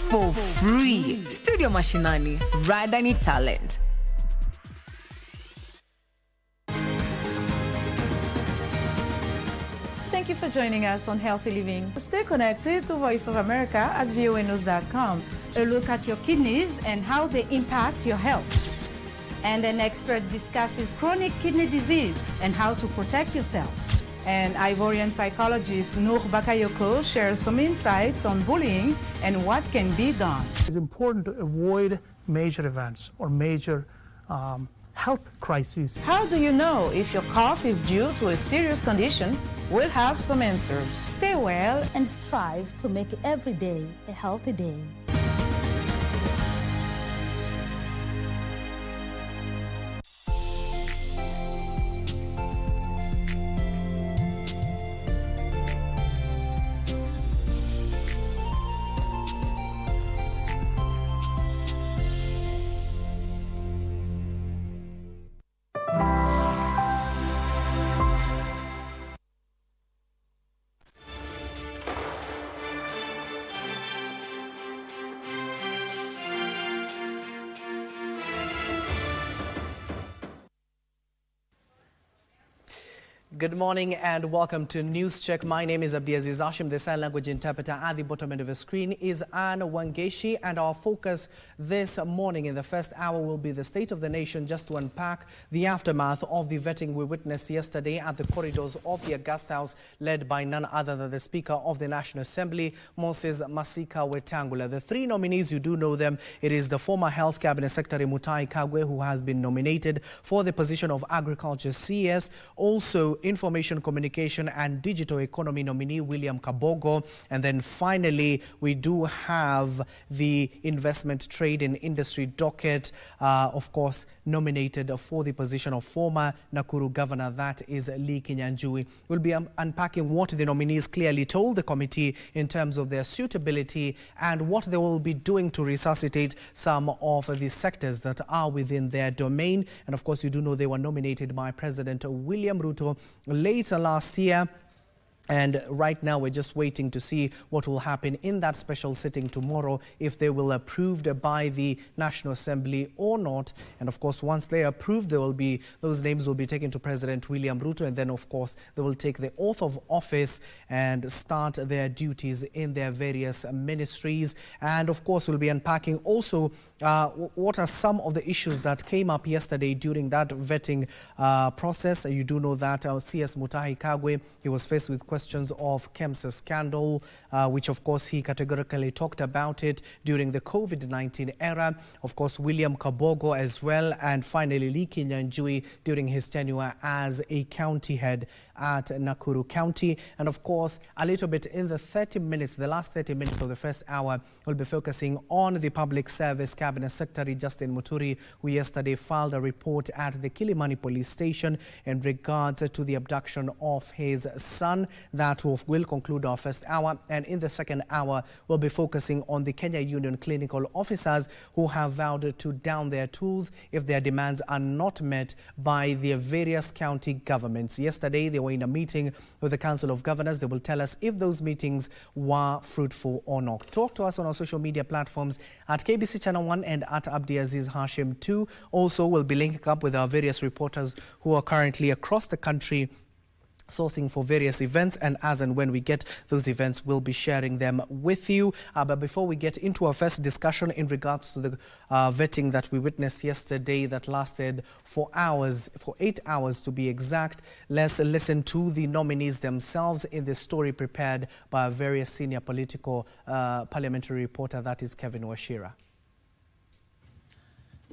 for free. Studio Mashinani, Ride Any Talent. Thank you for joining us on Healthy Living. Stay connected to Voice of America at voanews.com. A look at your kidneys and how they impact your health. And an expert discusses chronic kidney disease and how to protect yourself. And Ivorian psychologist Noor Bakayoko shares some insights on bullying and what can be done. It's important to avoid major events or major health crises. How do you know if your cough is due to a serious condition? We'll have some answers. Stay well and strive to make every day a healthy day. Good morning and welcome to News Check. My name is Abdiaziz Hashim. The sign language interpreter at the bottom end of the screen is Anne Wangeshi, and our focus this morning in the first hour will be the state of the nation, just to unpack the aftermath of the vetting we witnessed yesterday at the corridors of the August House, led by none other than the Speaker of the National Assembly, Moses Masika Wetangula. The three nominees, you do know them. It is the former Health Cabinet Secretary Muturi Kagwe, who has been nominated for the position of Agriculture CS. Also, Information Communication and Digital Economy nominee William Kabogo. And then finally, we do have the Investment, Trade and Industry docket, of course, nominated for the position of former Nakuru Governor, that is Lee Kinyanjui. We'll be unpacking what the nominees clearly told the committee in terms of their suitability and what they will be doing to resuscitate some of the sectors that are within their domain. And of course, you do know they were nominated by President William Ruto later last year. And right now, we're just waiting to see what will happen in that special sitting tomorrow, if they will be approved by the National Assembly or not. And of course, once they are approved, those names will be taken to President William Ruto. And then, of course, they will take the oath of office and start their duties in their various ministries. And of course, we'll be unpacking also what are some of the issues that came up yesterday during that vetting process. You do know that CS Muturi Kagwe, he was faced with questions of KEMSA scandal, which of course he categorically talked about it during the COVID-19 era. Of course, William Kabogo as well, and finally Lee Kinyanjui during his tenure as a county head at Nakuru County. And of course, a little bit in the last 30 minutes of the first hour, we'll be focusing on the Public Service Cabinet Secretary Justin Muturi, who yesterday filed a report at the Kilimani Police Station in regards to the abduction of his son. That will conclude our first hour. And in the second hour, we'll be focusing on the Kenya Union clinical officers who have vowed to down their tools if their demands are not met by their various county governments. Yesterday, they were in a meeting with the Council of Governors. They will tell us if those meetings were fruitful or not. Talk to us on our social media platforms at KBC Channel 1 and at Abdiaziz Hashim 2. Also, we'll be linking up with our various reporters who are currently across the country sourcing for various events, and as and when we get those events, we'll be sharing them with you. But before we get into our first discussion in regards to the vetting that we witnessed yesterday that lasted for 8 hours to be exact, let's listen to the nominees themselves in the story prepared by a very senior political parliamentary reporter, that is Kevin Washira.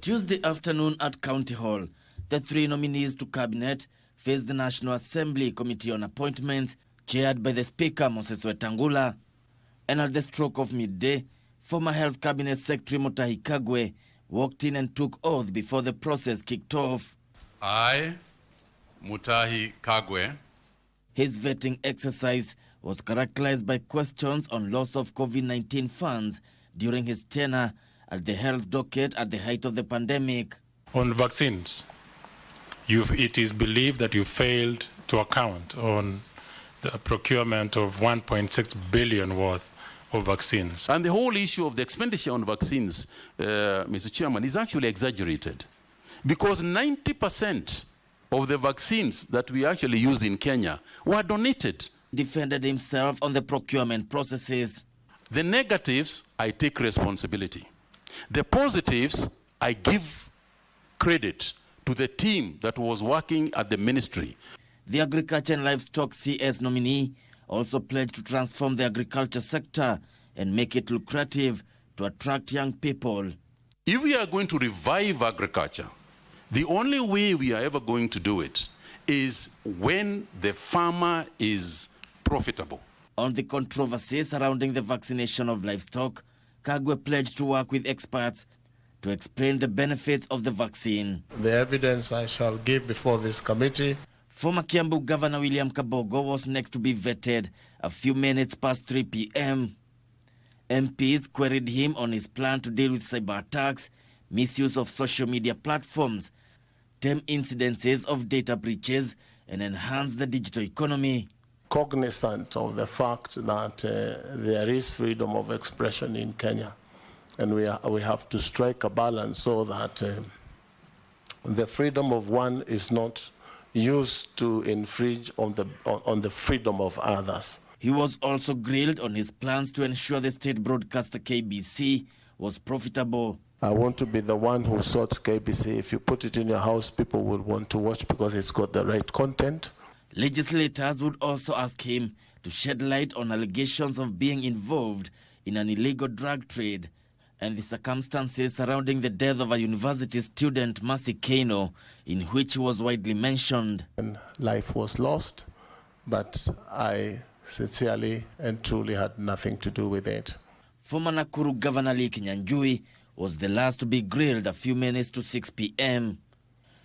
Tuesday afternoon at County Hall, the three nominees to Cabinet faced the National Assembly Committee on Appointments, chaired by the Speaker, Moses Wetangula. And at the stroke of midday, former Health Cabinet Secretary Muturi Kagwe walked in and took oath before the process kicked off. I, Muturi Kagwe. His vetting exercise was characterized by questions on loss of COVID-19 funds during his tenure at the health docket at the height of the pandemic. On vaccines, it is believed that you failed to account on the procurement of 1.6 billion worth of vaccines. And the whole issue of the expenditure on vaccines, Mr. Chairman, is actually exaggerated. Because 90% of the vaccines that we actually use in Kenya were donated. Defended himself on the procurement processes. The negatives, I take responsibility. The positives, I give credit to the team that was working at the ministry. The Agriculture and Livestock CS nominee also pledged to transform the agriculture sector and make it lucrative to attract young people. If we are going to revive agriculture, the only way we are ever going to do it is when the farmer is profitable. On the controversy surrounding the vaccination of livestock, Kagwe pledged to work with experts to explain the benefits of the vaccine. The evidence I shall give before this committee. Former Kiambu Governor William Kabogo was next to be vetted a few minutes past 3 p.m. MPs queried him on his plan to deal with cyber attacks, misuse of social media platforms, tame incidences of data breaches, and enhance the digital economy. Cognizant of the fact that there is freedom of expression in Kenya, and we have to strike a balance so that the freedom of one is not used to infringe on the freedom of others. He was also grilled on his plans to ensure the state broadcaster KBC was profitable. I want to be the one who sorts KBC. If you put it in your house, people will want to watch because it's got the right content. Legislators would also ask him to shed light on allegations of being involved in an illegal drug trade and the circumstances surrounding the death of a university student, Mercy Kano, in which he was widely mentioned. And life was lost, but I sincerely and truly had nothing to do with it. Former Nakuru Governor Lee Kinyanjui was the last to be grilled a few minutes to 6 p.m.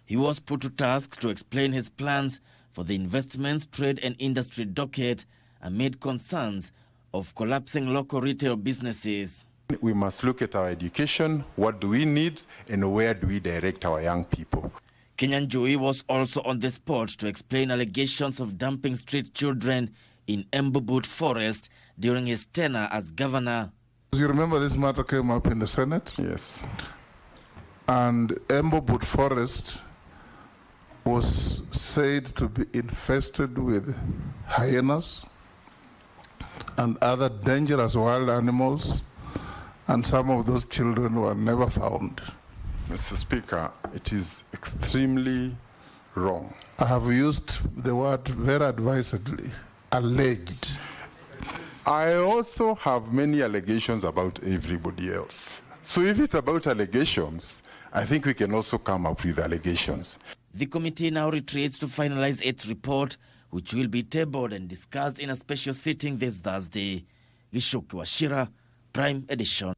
He was put to task to explain his plans for the investments, trade and industry docket amid concerns of collapsing local retail businesses. We must look at our education, what do we need, and where do we direct our young people. Kinyanjui was also on the spot to explain allegations of dumping street children in Embubut Forest during his tenure as governor. You remember this matter came up in the Senate? Yes. And Embubut Forest was said to be infested with hyenas and other dangerous wild animals, and some of those children were never found. Mr. Speaker, it is extremely wrong. I have used the word very advisedly, alleged. I also have many allegations about everybody else. So if it's about allegations, I think we can also come up with allegations. The committee now retreats to finalize its report, which will be tabled and discussed in a special sitting this Thursday. Gishoki Washira, Prime Edition.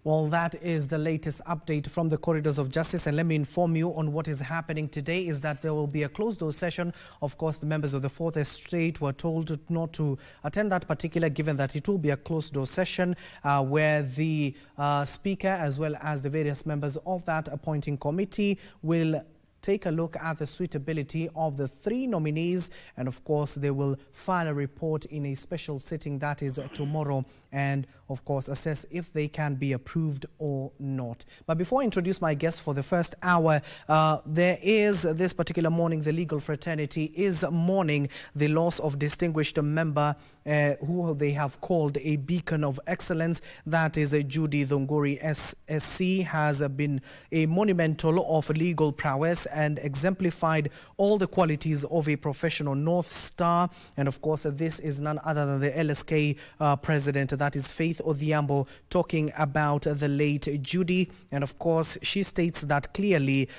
Well, that is the latest update from the corridors of justice. And let me inform you on what is happening today is that there will be a closed-door session. Of course, the members of the Fourth Estate were told not to attend that particular, given that it will be a closed-door session where the Speaker, as well as the various members of that appointing committee, will take a look at the suitability of the 3 nominees, and of course they will file a report in a special sitting that is tomorrow, and of course assess if they can be approved or not. But before I introduce my guests for the first hour, there is this particular morning the legal fraternity is mourning the loss of distinguished member who they have called a beacon of excellence. That is Judy Thongori SC, has been a monumental of legal prowess and exemplified all the qualities of a professional North Star. And of course, this is none other than the LSK president, that is Faith Odhiambo, talking about the late Judy. And of course, she states that clearly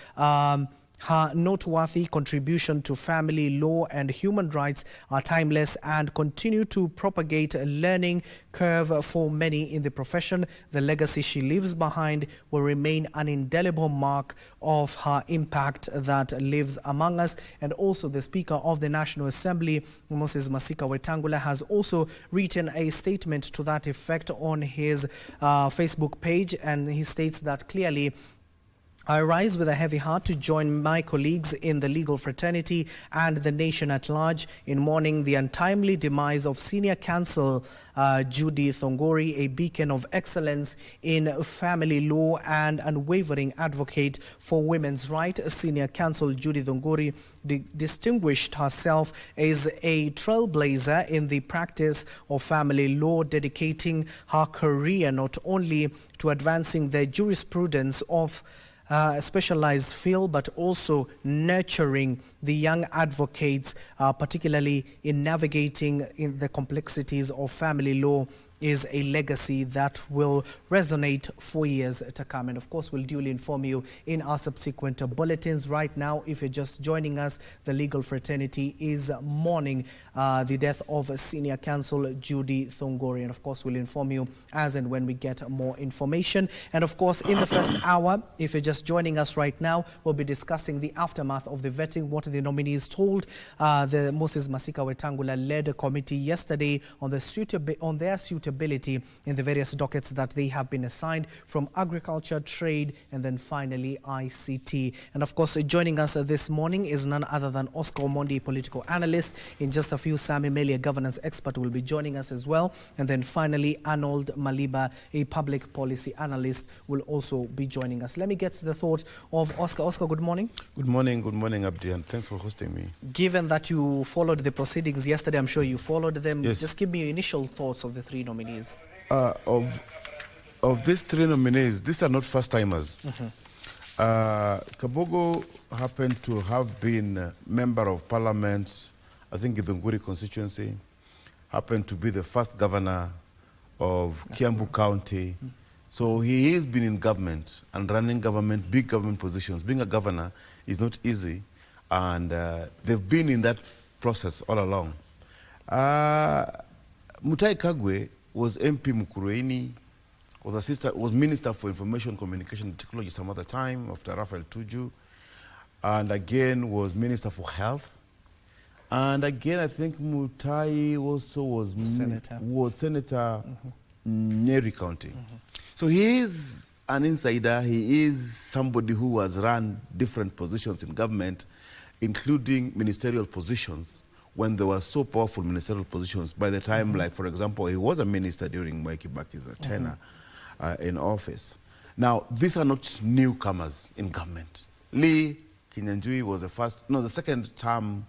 her noteworthy contribution to family law and human rights are timeless and continue to propagate a learning curve for many in the profession. The legacy she leaves behind will remain an indelible mark of her impact that lives among us. And also the Speaker of the National Assembly, Moses Masika Wetangula, has also written a statement to that effect on his Facebook page, and he states that clearly I rise with a heavy heart to join my colleagues in the legal fraternity and the nation at large in mourning the untimely demise of Senior Counsel Judy Thongori, a beacon of excellence in family law and unwavering advocate for women's rights. Senior Counsel Judy Thongori distinguished herself as a trailblazer in the practice of family law, dedicating her career not only to advancing the jurisprudence of a specialized field, but also nurturing the young advocates, particularly in navigating in the complexities of family law, is a legacy that will resonate for years to come. And of course, we'll duly inform you in our subsequent bulletins. Right now, if you're just joining us, the legal fraternity is mourning the death of Senior Counsel Judy Thongori. And of course, we'll inform you as and when we get more information. And of course, in the first hour, if you're just joining us right now, we'll be discussing the aftermath of the vetting, what the nominees told the Moses Masika Wetangula-led committee yesterday on their suitability in the various dockets that they have been assigned, from agriculture, trade, and then finally ICT. And of course, joining us this morning is none other than Oscar Omondi, political analyst. In just a few, Sami Melia, governance expert, will be joining us as well. And then finally, Arnold Maliba, a public policy analyst, will also be joining us. Let me get to the thought of Oscar. Oscar, good morning. Good morning, Abdi, and thanks for hosting me. Given that you followed the proceedings yesterday, I'm sure you followed them. Yes. Just give me your initial thoughts of the three nominees. Of these three nominees, these are not first-timers. Kabogo happened to have been member of parliament, I think in the Thongori constituency, happened to be the first governor of Kiambu County. So he has been in government and running government, big government positions. Being a governor is not easy, and they've been in that process all along. Muturi Kagwe was MP Mukurweini, was Minister for Information, Communication and Technology some other time after Raphael Tuju, and again was Minister for Health. And again, I think Muturi also was Senator Nyeri County. So he is an insider. He is somebody who has run different positions in government, including ministerial positions, when they were so powerful ministerial positions. By the time, like, for example, he was a minister during Mwai Kibaki's tenure in office. Now, these are not newcomers in government. Lee Kinyanjui was the second term,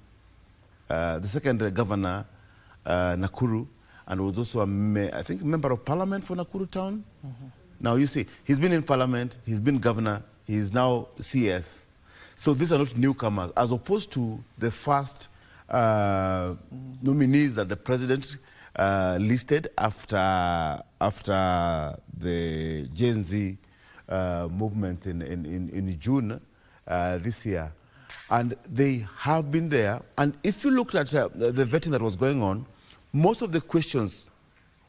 the second governor, Nakuru, and was also, I think, member of parliament for Nakuru town. Now, you see, he's been in parliament, he's been governor, he's now CS. So these are not newcomers, as opposed to the first nominees that the president listed after the Gen Z movement in June this year. And they have been there. And if you looked at the vetting that was going on, most of the questions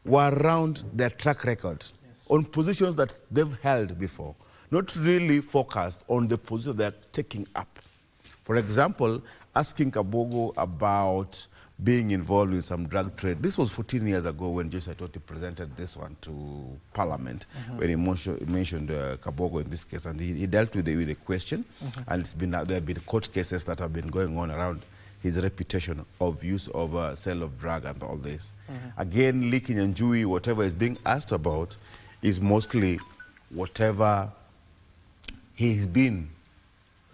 were around their track record on positions that they've held before, not really focused on the position they're taking up. For example, asking Kabogo about being involved in some drug trade. This was 14 years ago when Joseph Toti presented this one to Parliament, when he mentioned Kabogo in this case, and he dealt with the question, and there have been court cases that have been going on around his reputation of use of sale of drug and all this. Again, Lee Kinyanjui, whatever is being asked about is mostly whatever he's been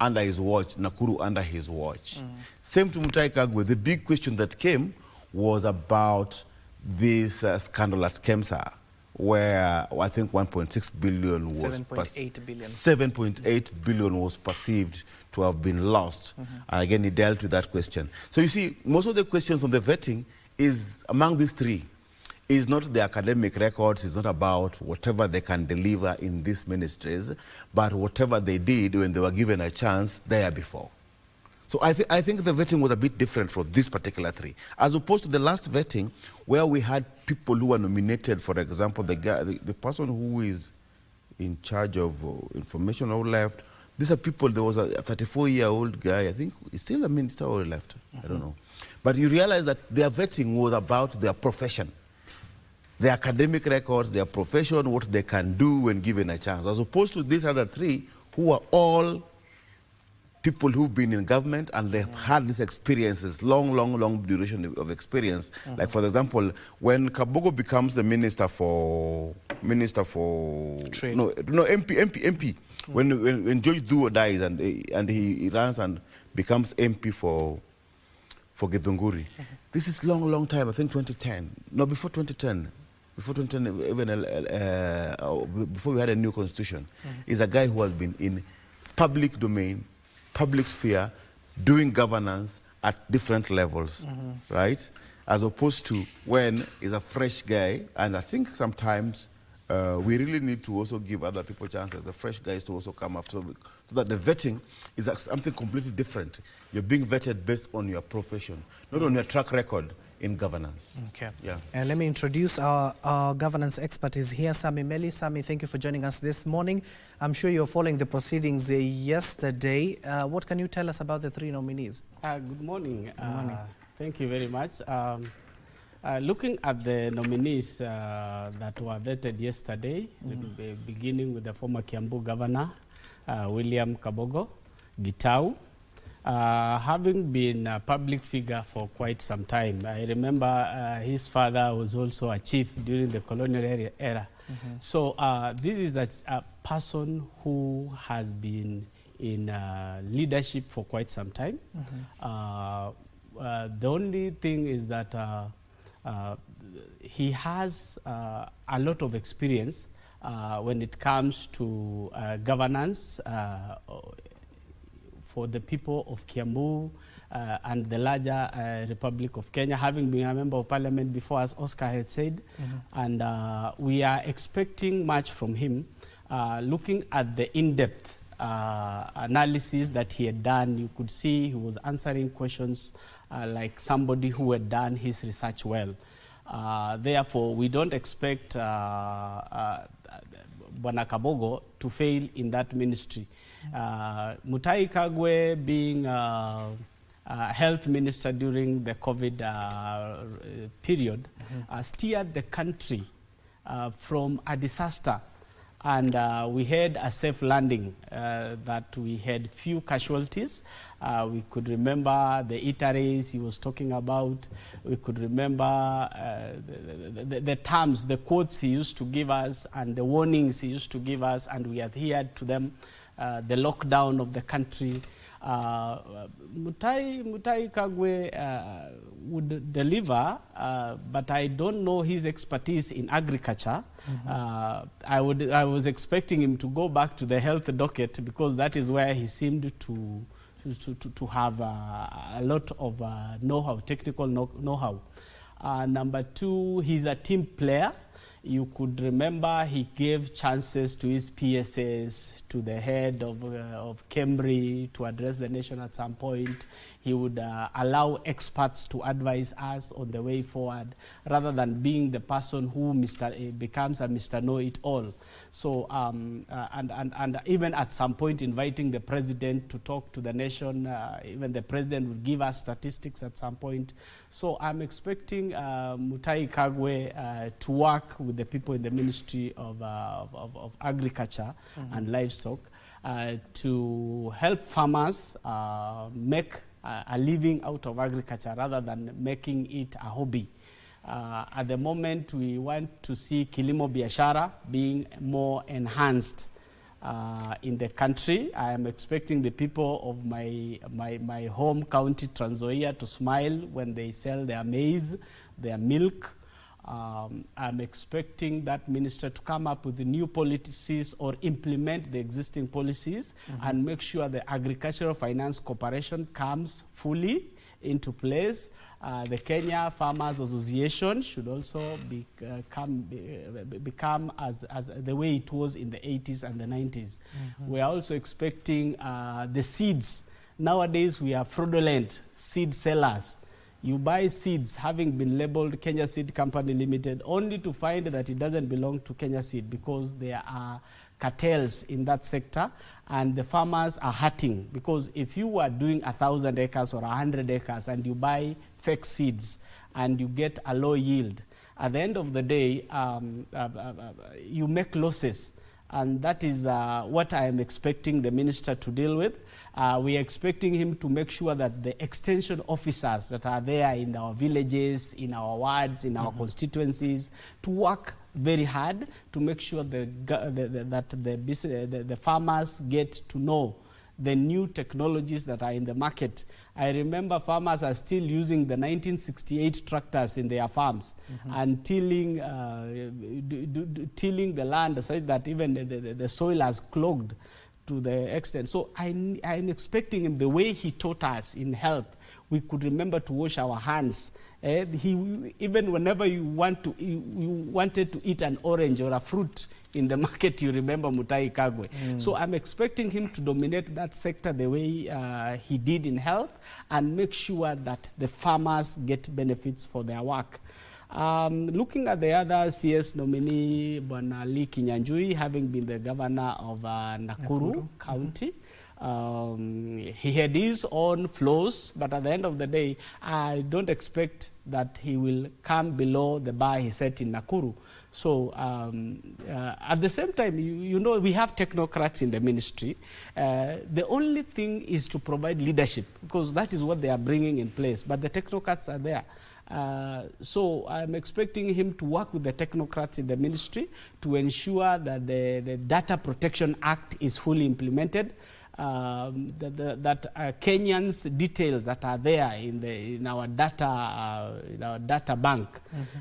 under his watch, Nakuru under his watch. Same to Muturi Kagwe. The big question that came was about this scandal at KEMSA, where I think 1.6 billion was 7.8 billion was perceived to have been lost. And again, he dealt with that question. So you see, most of the questions on the vetting is among these three. Is not the academic records, it's not about whatever they can deliver in these ministries, but whatever they did when they were given a chance there before. So I think the vetting was a bit different for this particular three, as opposed to the last vetting where we had people who were nominated. For example, the person who is in charge of information who left. These are people, there was a 34-year-old guy, I think he's still a minister or left, I don't know. But you realize that their vetting was about their profession. Their academic records, their profession, what they can do when given a chance, as opposed to these other three who are all people who've been in government and they've had these experiences, long duration of experience. Like for example, when Kabogo becomes the minister for Trade. MP. When George Duo dies and he runs and becomes MP for Thongori. This is long time. I think 2010. No, before 2010. Before 2010, even before we had a new constitution, is a guy who has been in public domain, public sphere, doing governance at different levels, right? As opposed to when he's a fresh guy, and I think sometimes we really need to also give other people chances, the fresh guys to also come up, so that the vetting is something completely different. You're being vetted based on your profession, not on your track record in governance. Okay. Yeah. And let me introduce our governance expert is here, Sami Meli. Sami, thank you for joining us this morning. I'm sure you're following the proceedings yesterday. What can you tell us about the three nominees? Good morning. Good morning. Thank you very much. Looking at the nominees that were vetted yesterday, beginning with the former Kiambu Governor, William Kabogo Gitau, having been a public figure for quite some time. I remember his father was also a chief during the colonial era. So this is a person who has been in leadership for quite some time. The only thing is that he has a lot of experience when it comes to governance for the people of Kiambu and the larger Republic of Kenya, having been a member of parliament before, as Oscar had said. And we are expecting much from him. Looking at the in-depth analysis that he had done, you could see he was answering questions like somebody who had done his research well. Therefore, we don't expect Bwana Kabogo to fail in that ministry. Muturi Kagwe, being health minister during the COVID period, steered the country from a disaster. And we had a safe landing, that we had few casualties. We could remember the eateries he was talking about. We could remember the terms, the quotes he used to give us and the warnings he used to give us, and we adhered to them. The lockdown of the country. Muturi Kagwe would deliver, but I don't know his expertise in agriculture. I was expecting him to go back to the health docket, because that is where he seemed to have a lot of know-how, technical know-how. Number two, he's a team player. You could remember he gave chances to his PSS, to the head of Cambridge to address the nation at some point. He would allow experts to advise us on the way forward, rather than being the person who becomes a Mr. Know-it-all. So, and even at some point inviting the president to talk to the nation, even the president would give us statistics at some point. So I'm expecting Muturi Kagwe to work with the people in the Ministry of Agriculture and Livestock to help farmers make a living out of agriculture, rather than making it a hobby. At the moment, we want to see Kilimo Biashara being more enhanced in the country. I am expecting the people of my home county, Trans Nzoia, to smile when they sell their maize, their milk. I'm expecting that minister to come up with the new policies or implement the existing policies and make sure the Agricultural Finance Corporation comes fully into place. The Kenya Farmers Association should also become as the way it was in the 80s and the 90s. We are also expecting the seeds. Nowadays we are fraudulent seed sellers. You buy seeds having been labeled Kenya Seed Company Limited, only to find that it doesn't belong to Kenya Seed, because there are cartels in that sector, and the farmers are hurting. Because if you are doing 1,000 acres or 100 acres and you buy fake seeds and you get a low yield, at the end of the day, you make losses. And that is what I am expecting the minister to deal with. We are expecting him to make sure that the extension officers that are there in our villages, in our wards, in our constituencies, to work very hard to make sure that the farmers get to know the new technologies that are in the market. I remember farmers are still using the 1968 tractors in their farms and tilling the land such that even the soil has clogged to the extent. So I'm expecting him, the way he taught us in health, we could remember to wash our hands. Even whenever you wanted to eat an orange or a fruit in the market, you remember Muturi Kagwe. So I'm expecting him to dominate that sector the way he did in health and make sure that the farmers get benefits for their work. Looking at the other CS nominee, Bwana Lee Kinyanjui, having been the governor of Nakuru County, he had his own flaws, but at the end of the day, I don't expect that he will come below the bar he set in Nakuru. So at the same time, you know, we have technocrats in the ministry. The only thing is to provide leadership, because that is what they are bringing in place, but the technocrats are there. So I'm expecting him to work with the technocrats in the ministry to ensure that the Data Protection Act is fully implemented, that Kenyans' details that are there in our data bank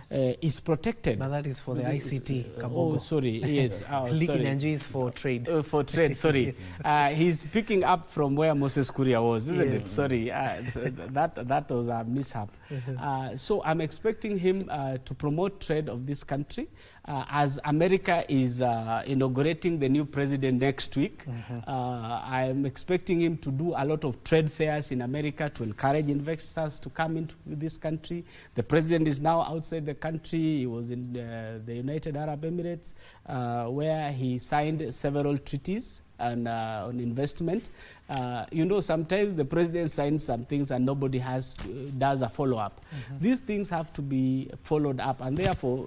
is protected. But that is for the ICT. Oh, sorry. Yes. Lee Kinyanjui is for trade. For trade. Sorry. Yes. He's picking up from where Moses Kuria was, isn't it? Sorry. That was a mishap. So I'm expecting him to promote trade of this country. As America is inaugurating the new president next week, I'm expecting him to do a lot of trade fairs in America to encourage investors to come into this country. The president is now outside the country. He was in the United Arab Emirates, where he signed several treaties and on investment. You know, sometimes the president signs some things and nobody does a follow-up. These things have to be followed up, and therefore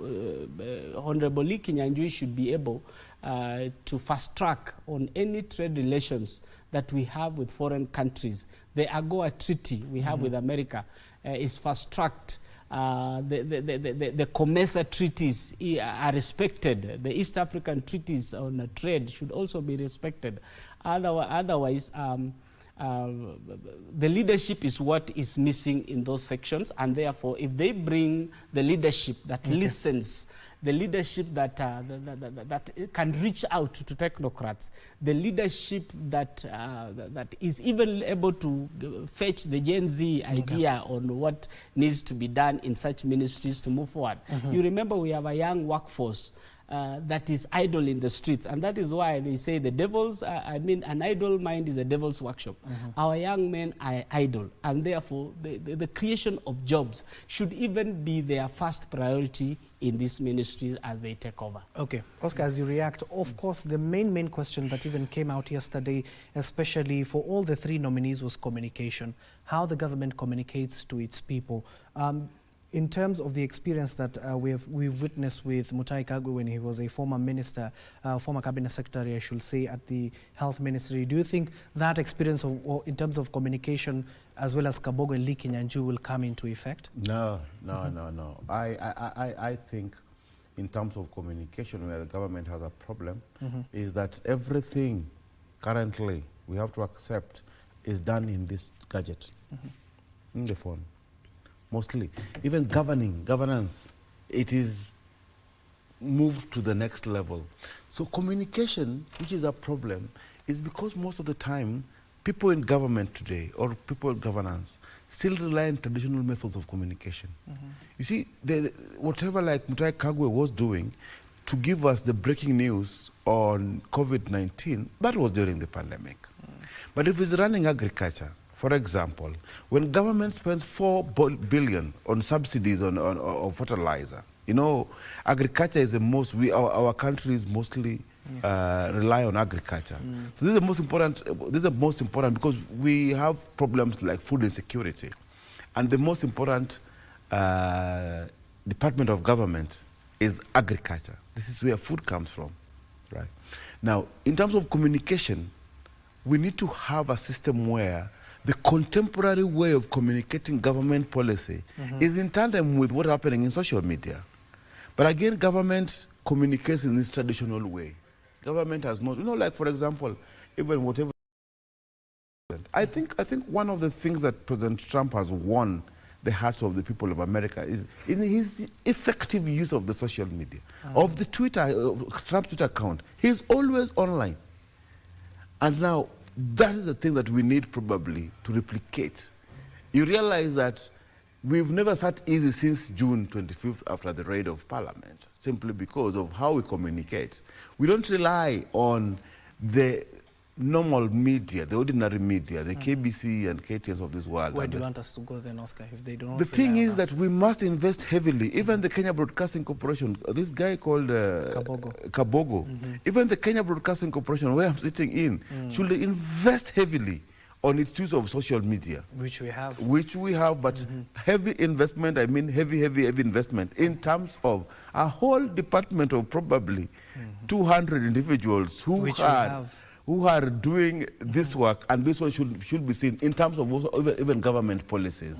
Honorable Lee Kinyanjui should be able to fast track on any trade relations that we have with foreign countries. The AGOA treaty we have with America is fast tracked. The COMESA treaties are respected. The East African treaties on trade should also be respected. Otherwise, the leadership is what is missing in those sections, and therefore, if they bring the leadership that listens, the leadership that can reach out to technocrats, the leadership that is even able to fetch the Gen Z idea on what needs to be done in such ministries to move forward. You remember we have a young workforce that is idle in the streets, and that is why they say the devil's, an idle mind is a devil's workshop. Our young men are idle, and therefore the creation of jobs should even be their first priority in these ministries as they take over. Okay, Oscar, as you react, of course, the main question that even came out yesterday, especially for all the three nominees, was communication, how the government communicates to its people. In terms of the experience that we've witnessed with Muturi Kagwe when he was a former minister, former cabinet secretary, I should say, at the health ministry, do you think that experience in terms of communication as well as Kabogo and Lee Kinyanjui will come into effect? No. I think in terms of communication where the government has a problem is that everything currently we have to accept is done in this gadget, in the phone. Mostly, even governance, it is moved to the next level. So communication, which is a problem, is because most of the time, people in government today, or people in governance, still rely on traditional methods of communication. You see, whatever like Muturi Kagwe was doing to give us the breaking news on COVID-19, that was during the pandemic. But if it's running agriculture, for example, when government spends $4 billion on subsidies on fertilizer, you know, agriculture is the most, our country is mostly rely on agriculture. So this is the most important, because we have problems like food insecurity. And the most important department of government is agriculture. This is where food comes from. right? Now, in terms of communication, we need to have a system where the contemporary way of communicating government policy is in tandem with what's happening in social media. But again, government communicates in this traditional way. Government has not, like for example, even whatever. I think one of the things that President Trump has won the hearts of the people of America is in his effective use of the social media, of the Trump's Twitter account. He's always online. And now, that is the thing that we need probably to replicate. You realize that we've never sat easy since June 25th after the raid of Parliament, simply because of how we communicate. We don't rely on the normal media, the ordinary media, the KBC and KTNs of this world. Where do you want us to go then, Oscar, if they don't? The thing is that we must invest heavily. Even the Kenya Broadcasting Corporation, this guy called Kabogo, even the Kenya Broadcasting Corporation, where I'm sitting in, should invest heavily on its use of social media. Which we have. Which we have, but heavy investment, I mean heavy investment in terms of a whole department of probably 200 individuals who are doing this work, and this one should be seen in terms of also even government policies.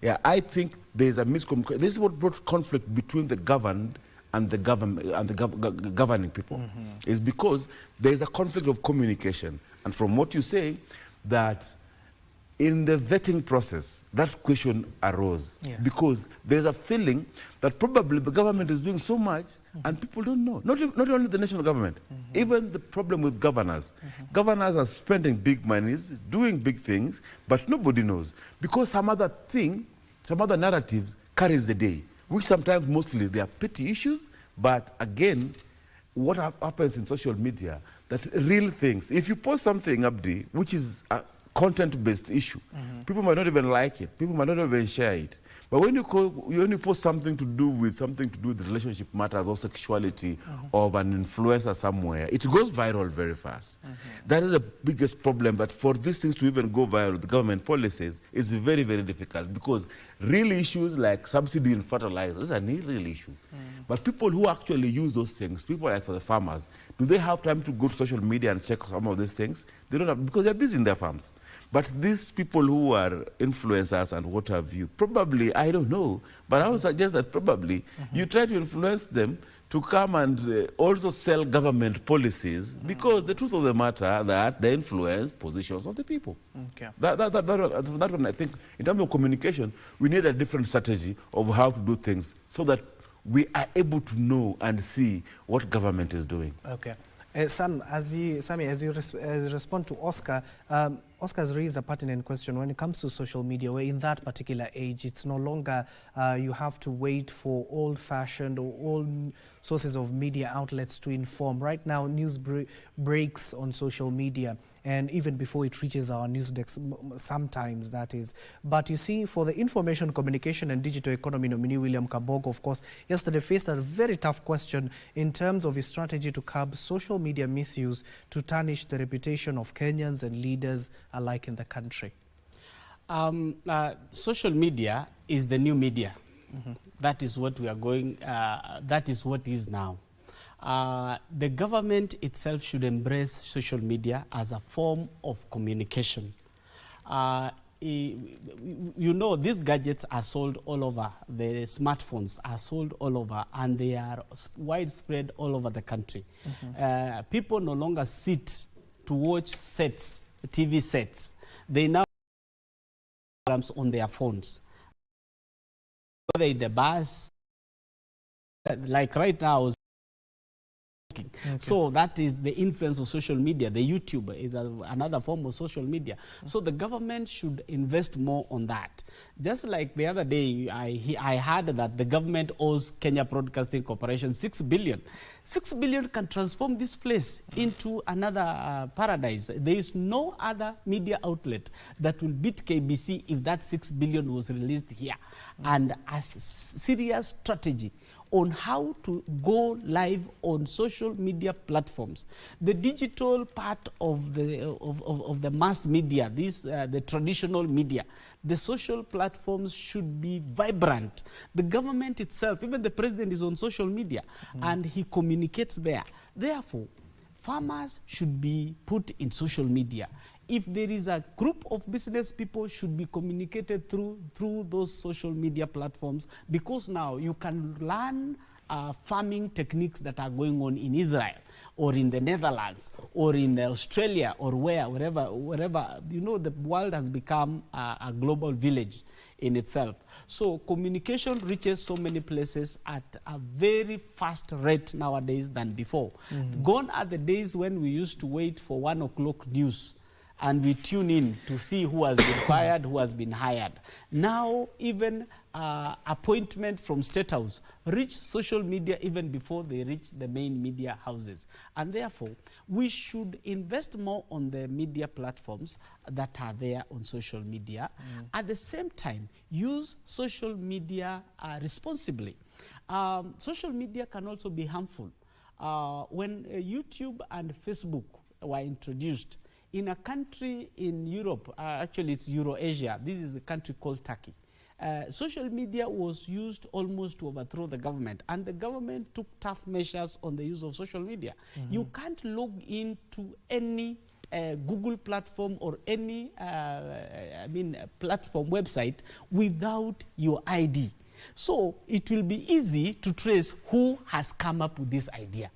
Yeah, I think there's a miscommunication. This is what brought conflict between the governed and the governing people. Is because there's a conflict of communication. And from what you say, that in the vetting process, that question arose because there's a feeling that probably the government is doing so much and people don't know. Not only the national government, even the problem with governors. Governors are spending big monies, doing big things, but nobody knows because some other narratives carries the day, which sometimes mostly they are petty issues, but again, what happens in social media, that real things, if you post something, Abdi, which is a content-based issue, people might not even like it, people might not even share it. But when you post something to do with relationship matters or sexuality of an influencer somewhere, it goes viral very fast. That is the biggest problem. But for these things to even go viral, the government policies is very, very difficult because real issues like subsidy in fertilizer is a real issue. But people who actually use those things, people like for the farmers, do they have time to go to social media and check some of these things? They don't have, because they're busy in their farms. But these people who are influencers and what have you, probably, I don't know, but I would suggest that probably you try to influence them to come and also sell government policies because the truth of the matter that they influence positions of the people. Okay. That one, I think, in terms of communication, we need a different strategy of how to do things so that we are able to know and see what government is doing. Okay. Sam, as you respond to Oscar, Oscar has raised a pertinent question when it comes to social media, where in that particular age, it's no longer you have to wait for old-fashioned or old sources of media outlets to inform. Right now, news breaks on social media, and even before it reaches our news decks, sometimes that is. But you see, for the Information, Communication and Digital Economy nominee, William Kabogo, of course, yesterday faced a very tough question in terms of his strategy to curb social media misuse to tarnish the reputation of Kenyans and leaders alike in the country. Social media is the new media. That is what we are going, that is what is now. The government itself should embrace social media as a form of communication. You know, these gadgets are sold all over. The smartphones are sold all over, and they are widespread all over the country. People no longer sit to watch sets, TV sets. They now programs on their phones. Whether in the bus, like right now. Okay. So that is the influence of social media. The YouTube is another form of social media. So the government should invest more on that. Just like the other day, I heard that the government owes Kenya Broadcasting Corporation 6 billion. 6 billion can transform this place into another paradise. There is no other media outlet that will beat KBC if that 6 billion was released here. And a serious strategy on how to go live on social media platforms. The digital part of the mass media, the traditional media, the social platforms should be vibrant. The government itself, even the president is on social media and he communicates there. Therefore, farmers should be put in social media. If there is a group of business people, should be communicated through those social media platforms, because now you can learn farming techniques that are going on in Israel or in the Netherlands or in Australia or wherever, you know, the world has become a global village in itself. So communication reaches so many places at a very fast rate nowadays than before. Gone are the days when we used to wait for 1 o'clock news and we tune in to see who has been fired, who has been hired. Now, even appointment from State House reach social media even before they reach the main media houses. And therefore, we should invest more on the media platforms that are there on social media. At the same time, use social media responsibly. Social media can also be harmful. When YouTube and Facebook were introduced, in a country in Europe, actually it's Eurasia, this is a country called Turkey. Social media was used almost to overthrow the government, and the government took tough measures on the use of social media. You can't log into any Google platform or any platform website without your ID. So it will be easy to trace who has come up with this idea.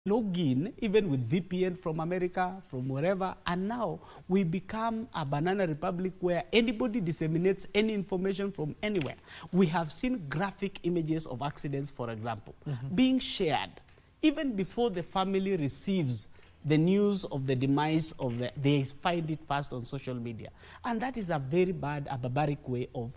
Log in, even with VPN from America, from wherever, and now we become a banana republic where anybody disseminates any information from anywhere. We have seen graphic images of accidents, for example, being shared even before the family receives the news of the demise of they find it first on social media. And that is a very bad, a barbaric way of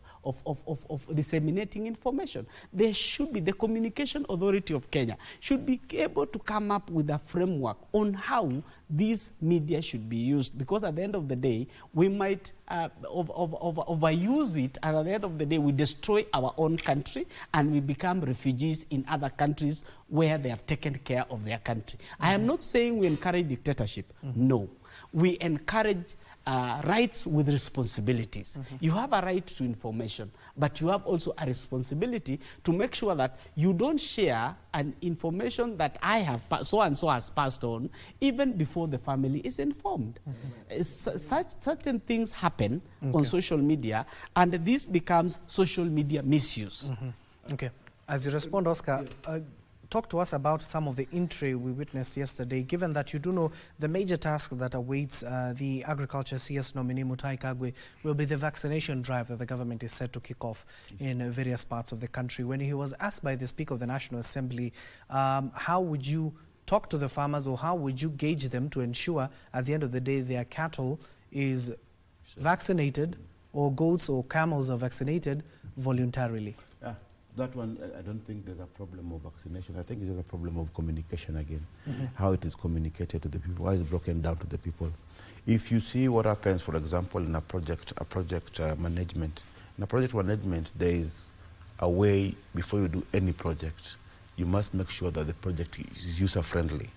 disseminating information. There should be, the Communication Authority of Kenya should be able to come up with a framework on how these media should be used, because at the end of the day, we might overuse it, and at the end of the day, we destroy our own country and we become refugees in other countries where they have taken care of their country. I am not saying we encourage dictatorship. No. We encourage rights with responsibilities. You have a right to information, but you have also a responsibility to make sure that you don't share an information that I have, so and so has passed on, even before the family is informed. Certain things happen on social media, and this becomes social media misuse. Okay. As you respond, Oscar, talk to us about some of the intrigue we witnessed yesterday, given that you do know the major task that awaits the Agriculture CS nominee Muturi Kagwe will be the vaccination drive that the government is set to kick off in various parts of the country. When he was asked by the Speaker of the National Assembly, how would you talk to the farmers, or how would you gauge them to ensure at the end of the day their cattle is vaccinated, or goats or camels are vaccinated voluntarily? That one, I don't think there's a problem of vaccination. I think it's just a problem of communication again. How it is communicated to the people, how it's broken down to the people. If you see what happens, for example, in a project management. In a project management, there is a way, before you do any project, you must make sure that the project is user-friendly.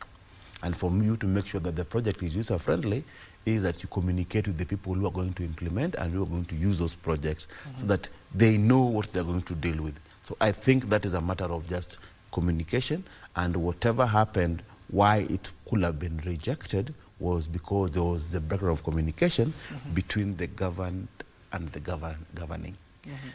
And for you to make sure that the project is user-friendly is that you communicate with the people who are going to implement and who are going to use those projects so that they know what they're going to deal with. So I think that is a matter of just communication, and whatever happened, why it could have been rejected was because there was the breakdown of communication between the governed and the governing.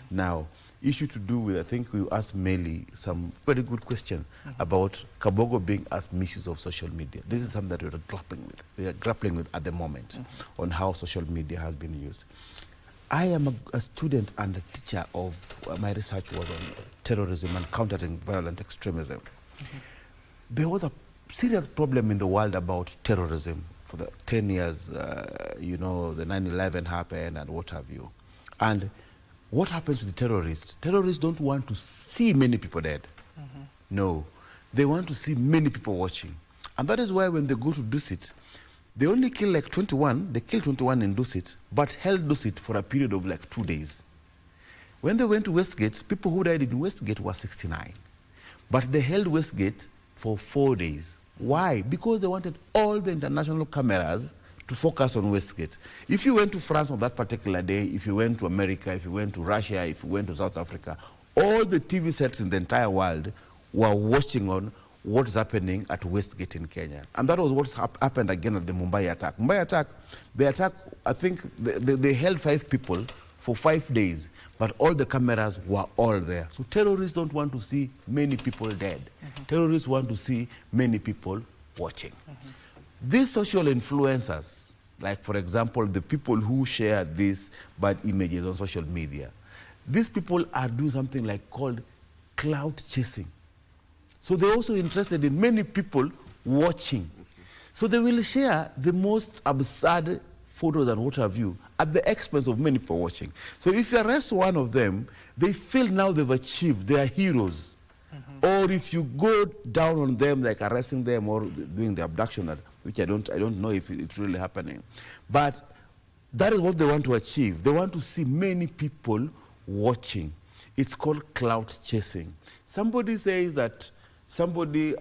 Now, issue to do with, I think you asked Meli some very good question about Kabogo being asked misuse of social media. This is something that we are grappling with at the moment on how social media has been used. I am a student and a teacher of, my research was on terrorism and countering violent extremism. There was a serious problem in the world about terrorism for the 10 years, you know, the 9/11 happened and what have you. And what happens to the terrorists? Terrorists don't want to see many people dead. No, they want to see many people watching. And that is why when they go to Dusit, they only kill like 21, they killed 21 in Dusit, but held Dusit for a period of like 2 days. When they went to Westgate, people who died in Westgate were 69. But they held Westgate for 4 days. Why? Because they wanted all the international cameras to focus on Westgate. If you went to France on that particular day, if you went to America, if you went to Russia, if you went to South Africa, all the TV sets in the entire world were watching on what is happening at Westgate in Kenya. And that was what happened again at the Mumbai attack. Mumbai attack, the attack, I think they held 5 people for 5 days, but all the cameras were all there. So terrorists don't want to see many people dead. Terrorists want to see many people watching. These social influencers, like for example, the people who share these bad images on social media, these people are doing something like called clout chasing. So they're also interested in many people watching. So they will share the most absurd photos and what have you at the expense of many people watching. So if you arrest one of them, they feel now they've achieved, they are heroes. Or if you go down on them, like arresting them or doing the abduction, which I don't know if it's really happening. But that is what they want to achieve. They want to see many people watching. It's called clout chasing. Somebody says that somebody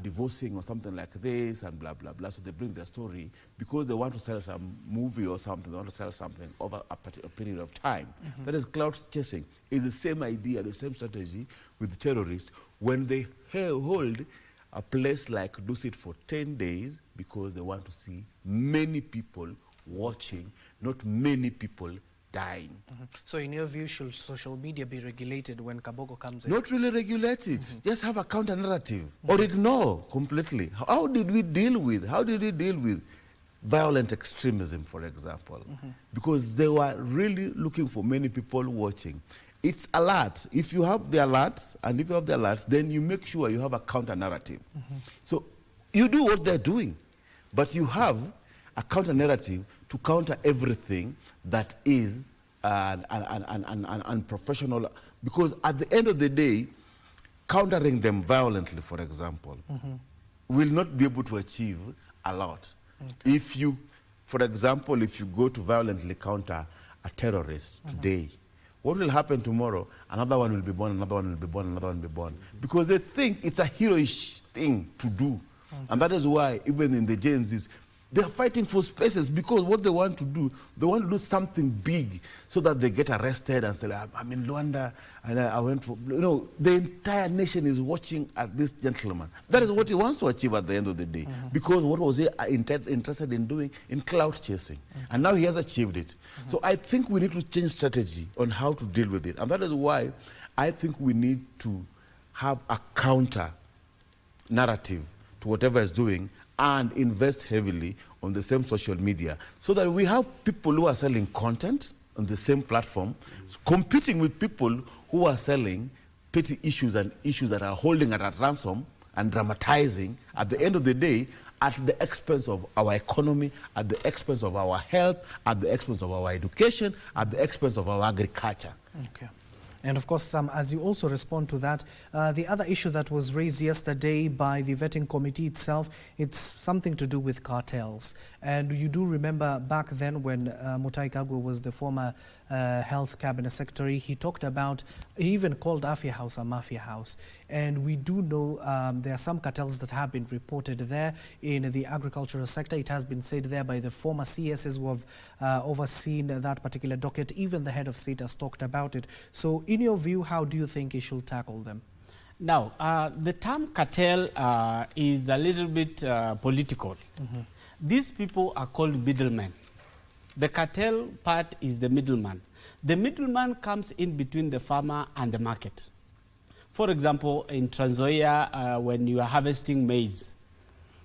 divorcing or something like this and blah, blah, blah. So they bring their story because they want to sell some movie or something. They want to sell something over a period of time. That is clout chasing. It's the same idea, the same strategy with terrorists when they hold a place like Dusit for 10 days because they want to see many people watching, not many people dying. So in your view, should social media be regulated when Kabogo comes in? Not really regulated. Just have a counter narrative or ignore completely. How did we deal with violent extremism, for example? Because they were really looking for many people watching. It's alert. If you have the alerts, and if you have the alerts, then you make sure you have a counter narrative. So you do what they're doing, but you have a counter narrative to counter everything that is unprofessional. Because at the end of the day, countering them violently, for example, will not be able to achieve a lot. If you, for example, if you go to violently counter a terrorist today, what will happen tomorrow? Another one will be born, another one will be born, another one will be born. Because they think it's a heroish thing to do. And that is why, even in the Gen Zs, they're fighting for spaces because what they want to do, they want to do something big so that they get arrested and say, I'm in Luanda and I went for, the entire nation is watching at this gentleman. That is what he wants to achieve at the end of the day. Because what was he interested in doing? In clout chasing. And now he has achieved it. So I think we need to change strategy on how to deal with it. And that is why I think we need to have a counter narrative to whatever is doing and invest heavily on the same social media so that we have people who are selling content on the same platform competing with people who are selling petty issues and issues that are holding at ransom and dramatizing at the end of the day at the expense of our economy, at the expense of our health, at the expense of our education, at the expense of our agriculture. Okay. And of course, as you also respond to that, the other issue that was raised yesterday by the vetting committee itself, it's something to do with cartels. And you do remember back then when Muturi Kagwe was the former health cabinet secretary, he talked about, he even called Afya House a mafia house. And we do know there are some cartels that have been reported there in the agricultural sector. It has been said there by the former CSs who have overseen that particular docket. Even the head of state has talked about it. So in your view, how do you think he should tackle them? Now, the term cartel is a little bit political. These people are called middlemen. The cartel part is the middleman. The middleman comes in between the farmer and the market. For example, in Trans Nzoia, when you are harvesting maize,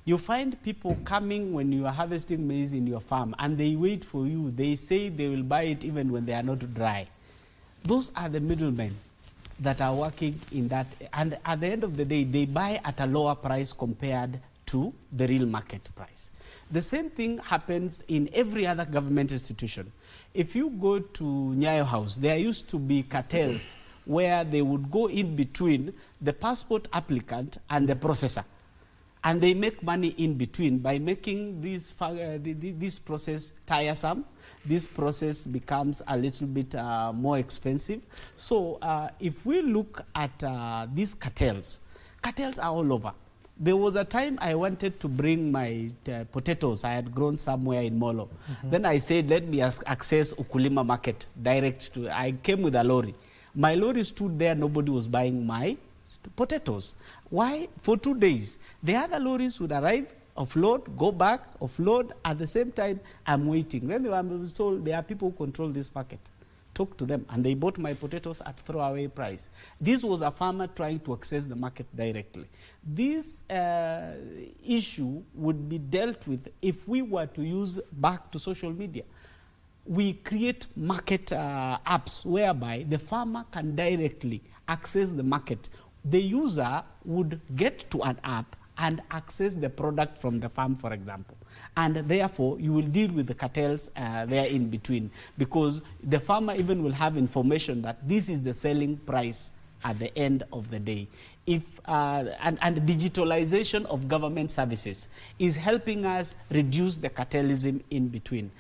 you find people coming when you are harvesting maize in your farm, and they wait for you. They say they will buy it even when they are not dry. Those are the middlemen that are working in that. And at the end of the day, they buy at a lower price compared to the real market price. The same thing happens in every other government institution. If you go to Nyayo House, there used to be cartels where they would go in between the passport applicant and the processor. And they make money in between by making this process tiresome. This process becomes a little bit more expensive. So if we look at these cartels are all over. There was a time I wanted to bring my potatoes. I had grown somewhere in Molo. Then I said, let me access Ukulima market direct to. I came with a lorry. My lorry stood there. Nobody was buying my potatoes. Why? For 2 days. The other lorries would arrive, offload, go back, offload. At the same time, I'm waiting. When I was told there are people who control this market, talk to them, and they bought my potatoes at throwaway price. This was a farmer trying to access the market directly. This issue would be dealt with if we were to use back to social media. We create market apps whereby the farmer can directly access the market. The user would get to an app and access the product from the farm, for example. And therefore, you will deal with the cartels there in between, because the farmer even will have information that this is the selling price at the end of the day. If, and digitalization of government services is helping us reduce the cartelism in between.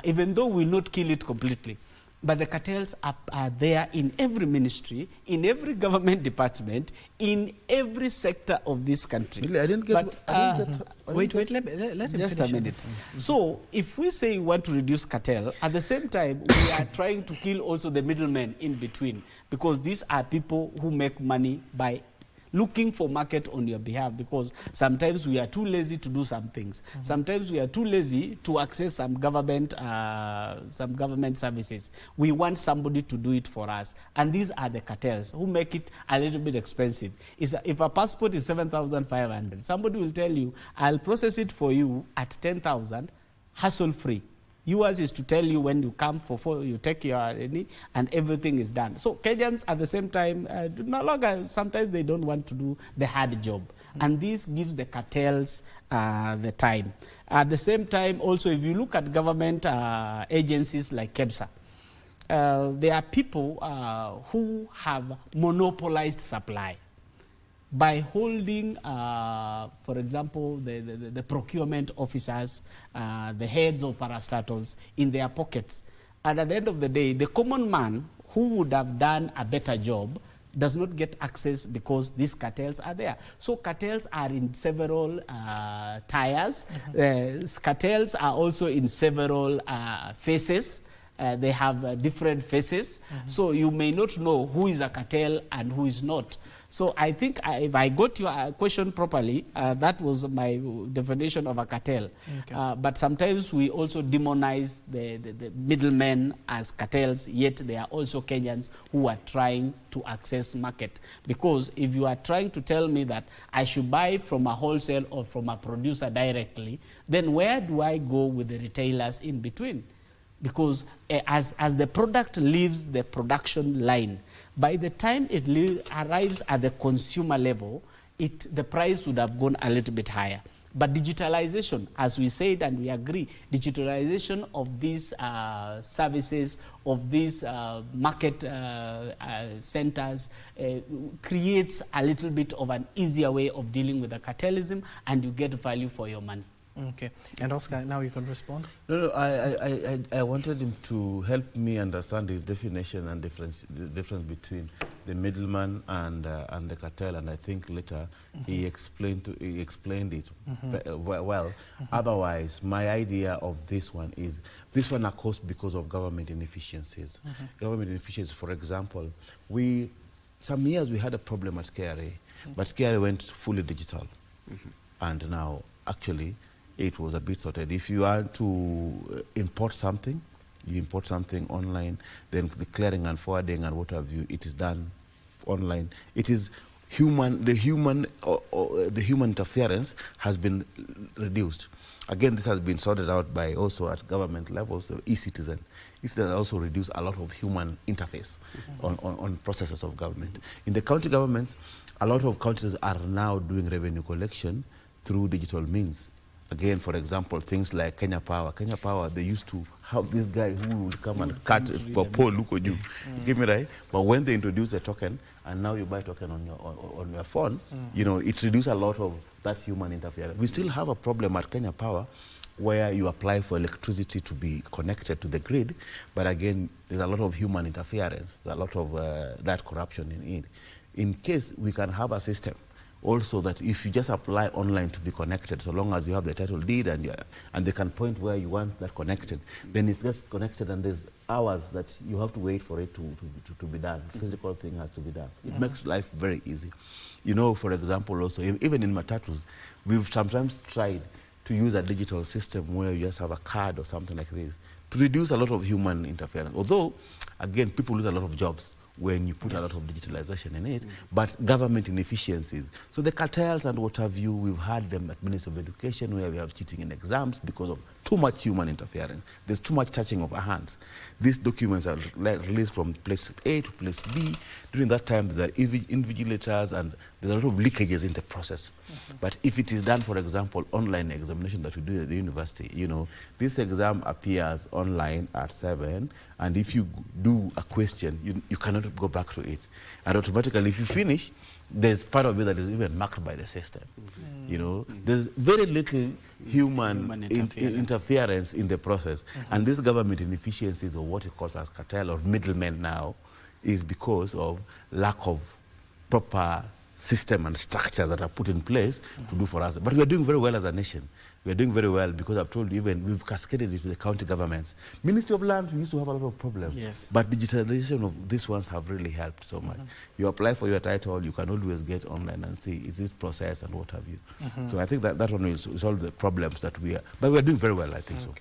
Even though we will not kill it completely, but the cartels are there in every ministry, in every government department, in every sector of this country. Really, I didn't get... Wait, let him just finish. a minute. So, if we say we want to reduce cartel, at the same time, we are trying to kill also the middlemen in between, because these are people who make money by looking for market on your behalf, because sometimes we are too lazy to do some things. Sometimes we are too lazy to access some government services. We want somebody to do it for us. And these are the cartels who make it a little bit expensive. If a passport is 7,500, somebody will tell you, I'll process it for you at 10,000, hassle-free. Yours is to tell you when you come you take your ID and everything is done. So Kenyans at the same time, no longer, sometimes they don't want to do the hard job. And this gives the cartels the time. At the same time, also, if you look at government agencies like KBC, there are people who have monopolized supply by holding, for example, the procurement officers, the heads of parastatals in their pockets. And at the end of the day, the common man who would have done a better job does not get access because these cartels are there. So cartels are in several tiers. Cartels are also in several faces. They have different faces. So you may not know who is a cartel and who is not. So I think if I got your question properly, that was my definition of a cartel. Okay. But sometimes we also demonize the middlemen as cartels, yet they are also Kenyans who are trying to access market. Because if you are trying to tell me that I should buy from a wholesale or from a producer directly, then where do I go with the retailers in between? Because as the product leaves the production line, by the time it arrives at the consumer level, the price would have gone a little bit higher. But digitalization, as we said and we agree, digitalization of these services, of these market centers, creates a little bit of an easier way of dealing with the cartelism, and you get value for your money. Okay. And Oscar, now you can respond. No, I wanted him to help me understand his definition and the difference between the middleman and the cartel, and I think later he explained it well. Otherwise, my idea of this one is, this one are caused because of government inefficiencies. Government inefficiencies, for example, some years we had a problem at KRA, but KRA went fully digital. And now, actually, it was a bit sorted. If you are to import something, you import something online, then the clearing and forwarding and what have you, it is done online. It is the human interference has been reduced. Again, this has been sorted out by also at government levels, so e-citizen. E-citizen also reduced a lot of human interface on processes of government. In the county governments, a lot of counties are now doing revenue collection through digital means. Again, for example, things like Kenya Power. Kenya Power, they used to have this guy who would come and cut for Paul, look at you. You give me right? But when they introduce a token, and now you buy a token on your phone, you know, it reduces a lot of that human interference. We still have a problem at Kenya Power where you apply for electricity to be connected to the grid, but again, there's a lot of human interference, there's a lot of that corruption in it. In case we can have a system also that if you just apply online to be connected, so long as you have the title deed and they can point where you want that connected, then it's just connected and there's hours that you have to wait for it to be done. Physical thing has to be done. It makes life very easy. You know, for example, also, even in matatus, we've sometimes tried to use a digital system where you just have a card or something like this to reduce a lot of human interference. Although, again, people lose a lot of jobs when you put a lot of digitalization in it, but government inefficiencies. So the cartels and what have you, we've had them at Ministry of Education where we have cheating in exams because of too much human interference. There's too much touching of our hands. These documents are released from place A to place B. During that time, there are invigilators and there's a lot of leakages in the process. But if it is done, for example, online examination that we do at the university, you know, this exam appears online at 7, and if you do a question, you cannot go back to it. And automatically, if you finish, there's part of it that is even marked by the system. You know, there's very little human interference in the process. And this government inefficiencies, or what it calls as cartel or middlemen now, is because of lack of proper system and structures that are put in place to do for us. But we are doing very well as a nation. We are doing very well because I've told you, even we've cascaded it to the county governments. Ministry of Land, we used to have a lot of problems. Yes. But digitalization of these ones have really helped so much. You apply for your title, you can always get online and see, is this processed and what have you. So I think that one will solve the problems that we are, but we are doing very well, I think so.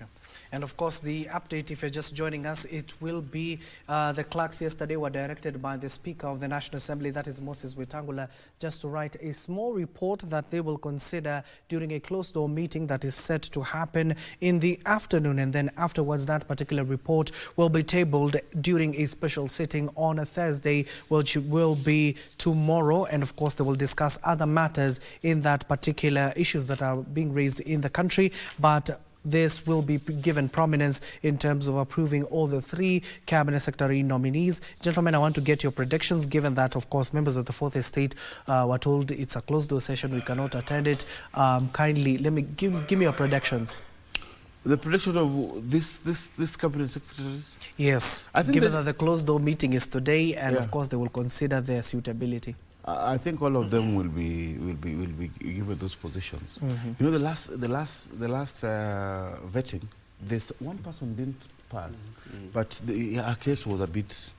And of course, the update, if you're just joining us, it will be the clerks yesterday were directed by the Speaker of the National Assembly, that is Moses Wetangula, just to write a small report that they will consider during a closed-door meeting that is set to happen in the afternoon. And then afterwards, that particular report will be tabled during a special sitting on a Thursday, which will be tomorrow. And of course, they will discuss other matters in that particular issues that are being raised in the country. But this will be given prominence in terms of approving all the 3 cabinet secretary nominees. Gentlemen, I want to get your predictions, given that, of course, members of the Fourth Estate were told it's a closed-door session, we cannot attend it. Kindly, let me give me your predictions. The prediction of this cabinet secretaries? Yes, I think given that the closed-door meeting is today, and of course they will consider their suitability. I think all of them will be given those positions. You know, the last vetting, this one person didn't pass, but her case was a bit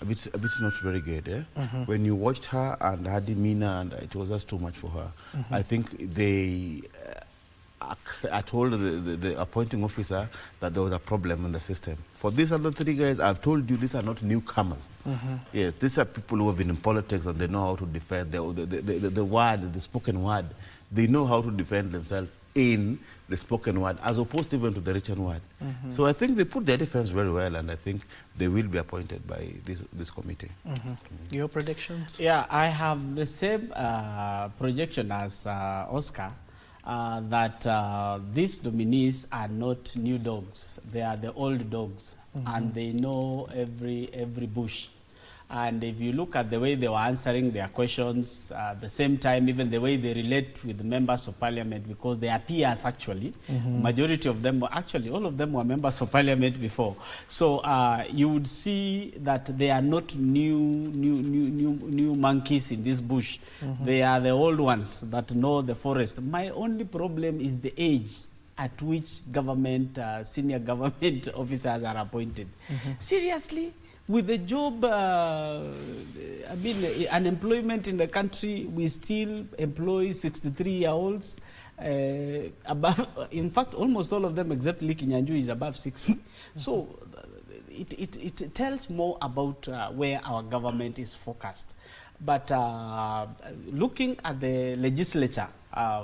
not very good. When you watched her and her demeanor, and it was just too much for her. I think they. I told the appointing officer that there was a problem in the system. For these other 3 guys, I've told you these are not newcomers. Yes, these are people who have been in politics and they know how to defend the word, the spoken word. They know how to defend themselves in the spoken word, as opposed even to the written word. So I think they put their defense very well, and I think they will be appointed by this committee. Your predictions? Yeah, I have the same projection as Oscar. That these nominees are not new dogs. They are the old dogs, and they know every bush. And if you look at the way they were answering their questions, at the same time, even the way they relate with the members of parliament, because they are peers actually. Majority of them, actually all of them were members of parliament before. So you would see that they are not new monkeys in this bush. They are the old ones that know the forest. My only problem is the age at which government, senior government officers are appointed. Seriously? With the job, unemployment in the country, we still employ 63-year-olds. In fact, almost all of them, except Liki Nyanjui, is above 60. So it tells more about where our government is focused. But looking at the legislature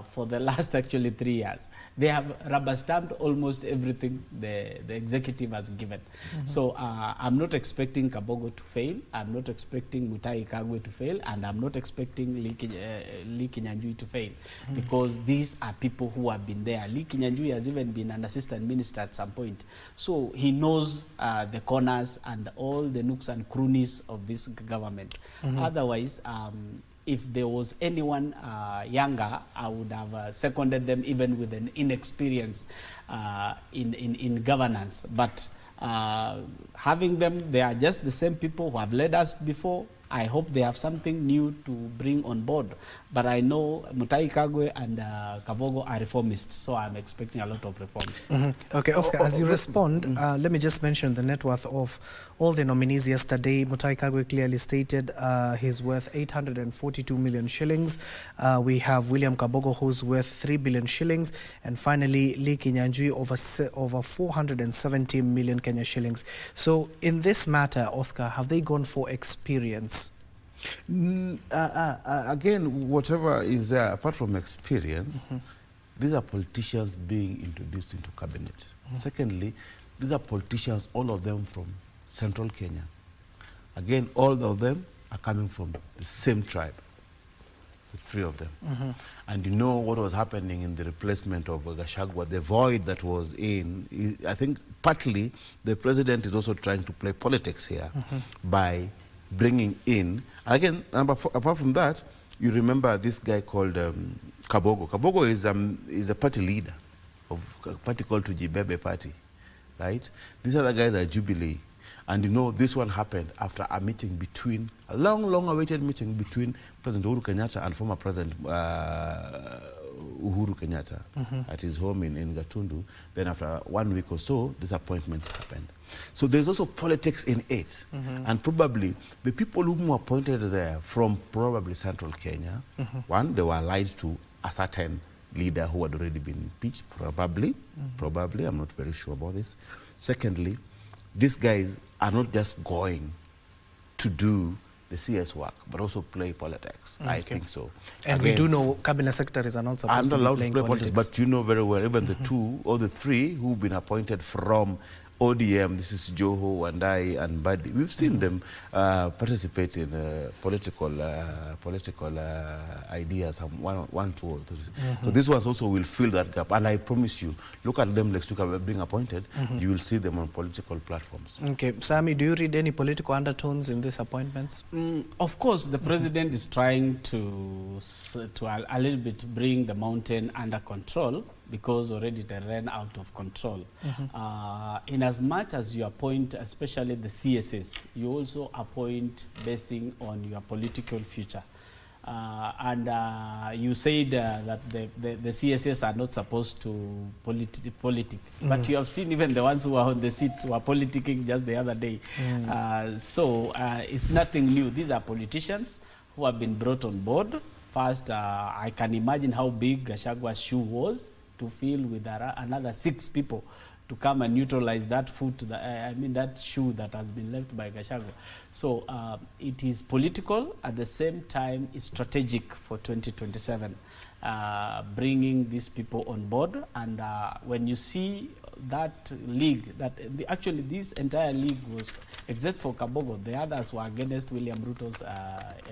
for the last actually 3 years, they have rubber-stamped almost everything the executive has given. So I'm not expecting Kabogo to fail, I'm not expecting Muturi Kagwe to fail, and I'm not expecting Lee Kinyanjui to fail, because these are people who have been there. Lee Kinyanjui has even been an assistant minister at some point. So he knows the corners and all the nooks and crannies of this government. Otherwise, if there was anyone younger, I would have seconded them, even with an inexperience in governance. But having them, they are just the same people who have led us before, I hope they have something new to bring on board. But I know Mutahi Kagwe and Kabogo are reformists, so I'm expecting a lot of reforms. Okay, Oscar, as you respond, let me just mention the net worth of all the nominees yesterday. Mutahi Kagwe clearly stated he's worth 842 million shillings. We have William Kabogo, who's worth 3 billion shillings. And finally, Lee Kinyanjui, over 470 million Kenya shillings. So in this matter, Oscar, have they gone for experience? Again, whatever is there, apart from experience, these are politicians being introduced into cabinet. Secondly, these are politicians, all of them from central Kenya. Again, all of them are coming from the same tribe, the three of them. And you know what was happening in the replacement of Gachagua, the void that was in. I think partly the president is also trying to play politics here by bringing in, again, apart from that, you remember this guy called Kabogo. Kabogo is a party leader of a party called Tujibebe Party, right? These other guys are Jubilee. And you know, this one happened after a meeting between, a long awaited meeting between President Uhuru Kenyatta and former President Uhuru Kenyatta at his home in Gatundu. Then after 1 week or so, this appointment happened. So there's also politics in it. And probably the people whom were appointed there from probably central Kenya, one, they were allied to a certain leader who had already been impeached, probably, I'm not very sure about this. Secondly, these guys are not just going to do the CS work, but also play politics. I think so. And again, we do know cabinet secretaries are not supposed to be playing politics. But you know very well, even the two or the three who've been appointed from ODM, this is Joho, Wandai, and Badi. We've seen them participate in political ideas, one, two, or three. So this ones also will fill that gap. And I promise you, look at them next week being appointed, you will see them on political platforms. Okay. Sami, do you read any political undertones in these appointments? Of course, the president is trying to a little bit bring the mountain under control, because already they ran out of control. In as much as you appoint, especially the CSS, you also appoint basing on your political future. You said that the CSS are not supposed to politic. But you have seen even the ones who are on the seat were politicking just the other day. So it's nothing new. These are politicians who have been brought on board. First, I can imagine how big Gachagua's shoe was to fill with another 6 people to come and neutralize that foot, that shoe that has been left by Gachagua. So it is political, at the same time it's strategic for 2027, bringing these people on board. And when you see that league, actually this entire league was, except for Kabogo, the others were against William Ruto's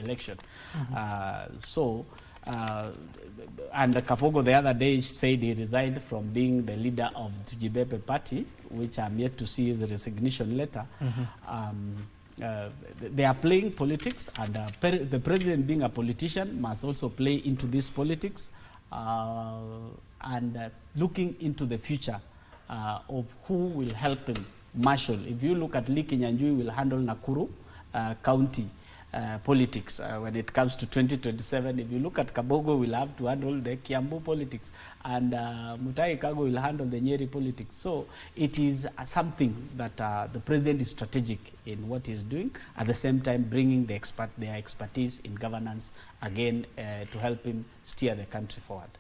election. And Kafogo the other day said he resigned from being the leader of Tujibebe Party, which I'm yet to see his resignation letter. They are playing politics, and the president, being a politician, must also play into this politics and looking into the future of who will help him marshal. If you look at Lee Kinyanjui, will handle Nakuru County politics when it comes to 2027. If you look at Kabogo, will have to handle the Kiambu politics, and Mutahi Kagwe will handle the Nyeri politics. So it is something that the president is strategic in what he's doing, at the same time bringing their expertise in governance again to help him steer the country forward.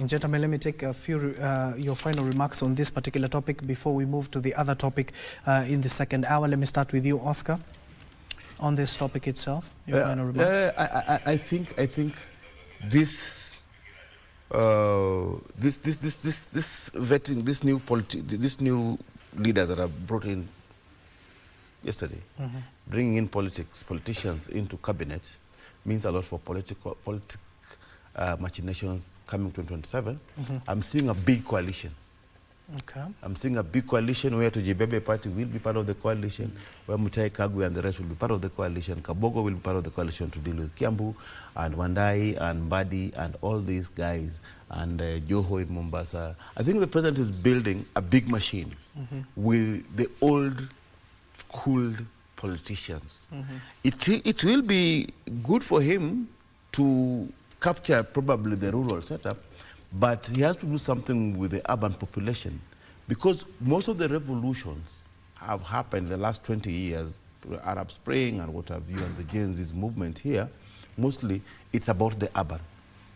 Gentlemen, let me take a few your final remarks on this particular topic before we move to the other topic in the second hour. Let me start with you, Oscar. On this topic itself, your final remarks. I think this vetting, these new leaders that are brought in yesterday, bringing in politicians into cabinet means a lot for political machinations coming 2027. I'm seeing a big coalition. Okay. I'm seeing a big coalition where Tujibebe Party will be part of the coalition, where Mutahi Kagwe and the rest will be part of the coalition. Kabogo will be part of the coalition to deal with Kiambu and Wandai and Badi and all these guys, and Joho in Mombasa. I think the president is building a big machine with the old schooled politicians. It will be good for him to capture probably the rural setup, but he has to do something with the urban population, because most of the revolutions have happened in the last 20 years, Arab Spring and what have you, and the Gen Z's movement here, mostly it's about the urban,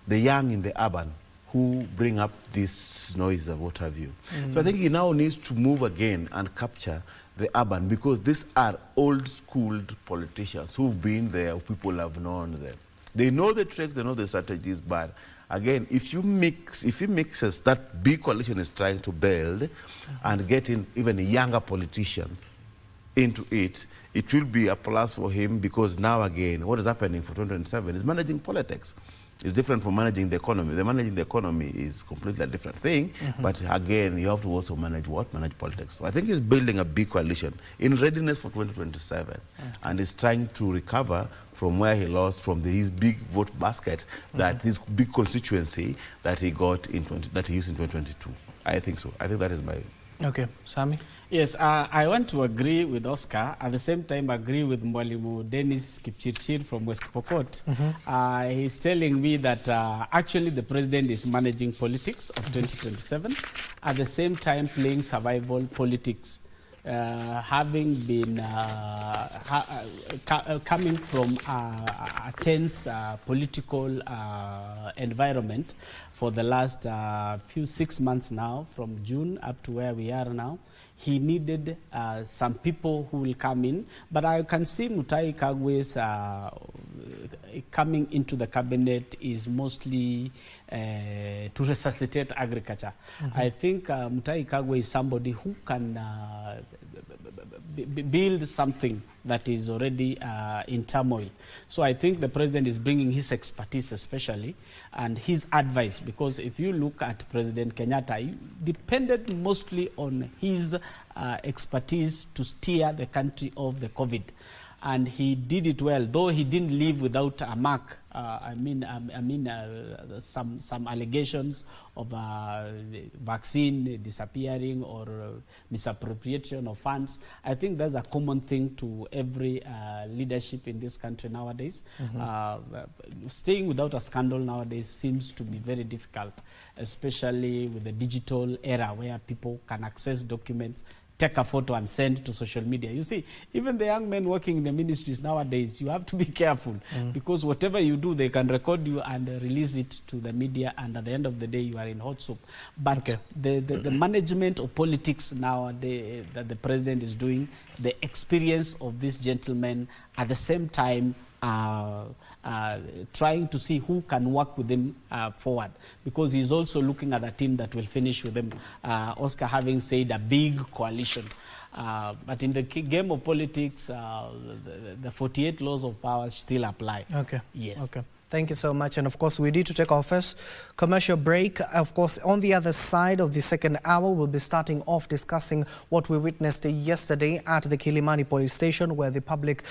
the young in the urban, who bring up this noise and what have you. So I think he now needs to move again and capture the urban, because these are old-schooled politicians who've been there, people have known them. They know the tricks, they know the strategies, but again, if he mixes that big coalition is trying to build and get in even younger politicians into it, it will be a plus for him, because now again, what is happening for 2027 is managing politics. It's different from managing the economy. The managing the economy is completely a different thing, but again, you have to also manage what? Manage politics. So I think he's building a big coalition in readiness for 2027, and he's trying to recover from where he lost from his big vote basket, that his big constituency that he got that he used in 2022. I think so. I think that is my... Okay, Sami? Yes, I want to agree with Oscar, at the same time agree with Mwalimu Dennis Kipchirchir from West Pokot. He's telling me that actually the president is managing politics of 2027, at the same time playing survival politics. Having been coming from a tense political environment for the last 6 months now, from June up to where we are now, he needed some people who will come in. But I can see Mutahi Kagwe's coming into the cabinet is mostly to resuscitate agriculture. I think Mutahi Kagwe is somebody who can build something that is already in turmoil. So I think the president is bringing his expertise especially and his advice, because if you look at President Kenyatta, he depended mostly on his expertise to steer the country of the COVID. And he did it well, though he didn't leave without a mark. Some allegations of vaccine disappearing or misappropriation of funds. I think that's a common thing to every leadership in this country nowadays. Staying without a scandal nowadays seems to be very difficult, especially with the digital era where people can access documents, take a photo and send to social media. You see, even the young men working in the ministries nowadays, you have to be careful, because whatever you do, they can record you and release it to the media, and at the end of the day, you are in hot soup. But the management of politics nowadays that the president is doing, the experience of this gentleman, at the same time, trying to see who can work with him forward, because he's also looking at a team that will finish with him. Oscar having said a big coalition. But in the game of politics, the 48 laws of power still apply. Okay. Yes. Okay. Thank you so much. And of course, we need to take our first commercial break. Of course, on the other side of the second hour, we'll be starting off discussing what we witnessed yesterday at the Kilimani police station, where the Public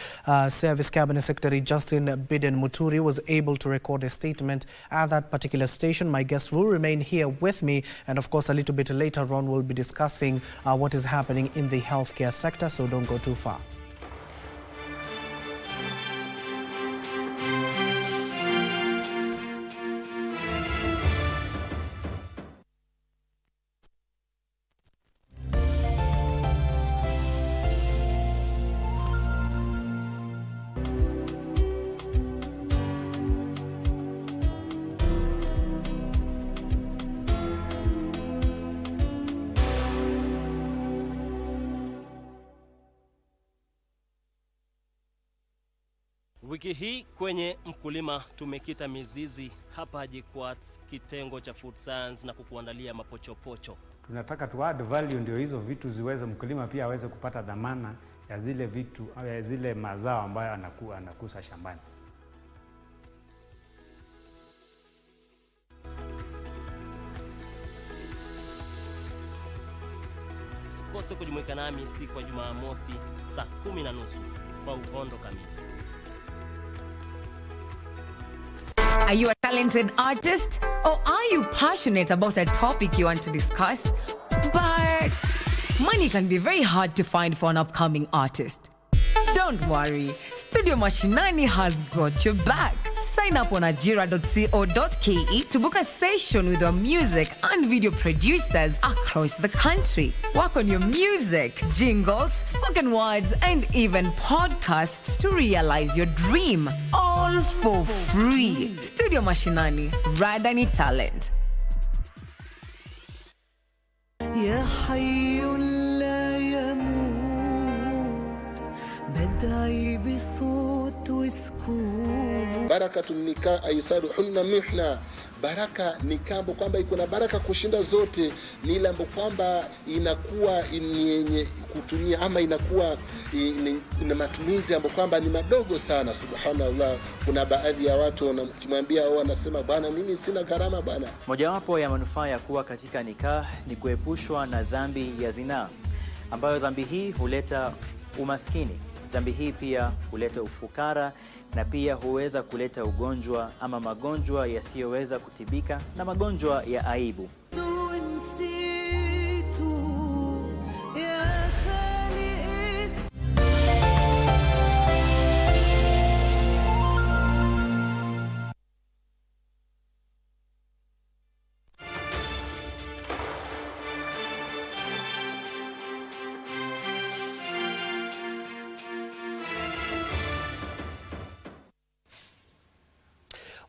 Service Cabinet Secretary Justin Biden Muturi was able to record a statement at that particular station. My guests will remain here with me. And of course, a little bit later on, we'll be discussing what is happening in the healthcare sector. So don't go too far. Wiki hii kwenye mkulima tumekita mizizi hapa JKUAT kitengo cha food science na kukuandalia mapochopocho. Tunataka tu add value, ndio hizo vitu ziweze mkulima pia aweze kupata dhamana ya zile vitu ya zile mazao ambayo anakusa shambani. Usikose kujumuika nami siku ya Jumamosi saa 10:30 kwa uhondo kamili. Are you a talented artist? Or are you passionate about a topic you want to discuss? But money can be very hard to find for an upcoming artist. Don't Don't worry, Studio Mashinani has got your back. Sign up on ajira.co.ke to book a session with our music and video producers across the country. Work on your music, jingles, spoken words, and even podcasts to realize your dream. All for free. Studio Mashinani, Radani Talent. يا حي لا يموت بدعي بصوت وسكون Barakatun nika aisaru hunna mihna. Baraka ni kambo kwamba iko na baraka kushinda zote, ni ile ambapo kwamba inakuwa yenye kutumia ama inakuwa ina matumizi ambapo kwamba ni madogo sana. Subhanallah, kuna baadhi ya watu ukimwambia wao wanasema bwana mimi sina gharama bwana. Mojawapo ya manufaa ya kuwa katika nikah ni kuepushwa na dhambi ya zinaa, ambayo dhambi hii huleta umaskini. Dhambi hii pia huleta ufukara na pia huweza kuleta ugonjwa ama magonjwa yasiyoweza kutibika na magonjwa ya aibu.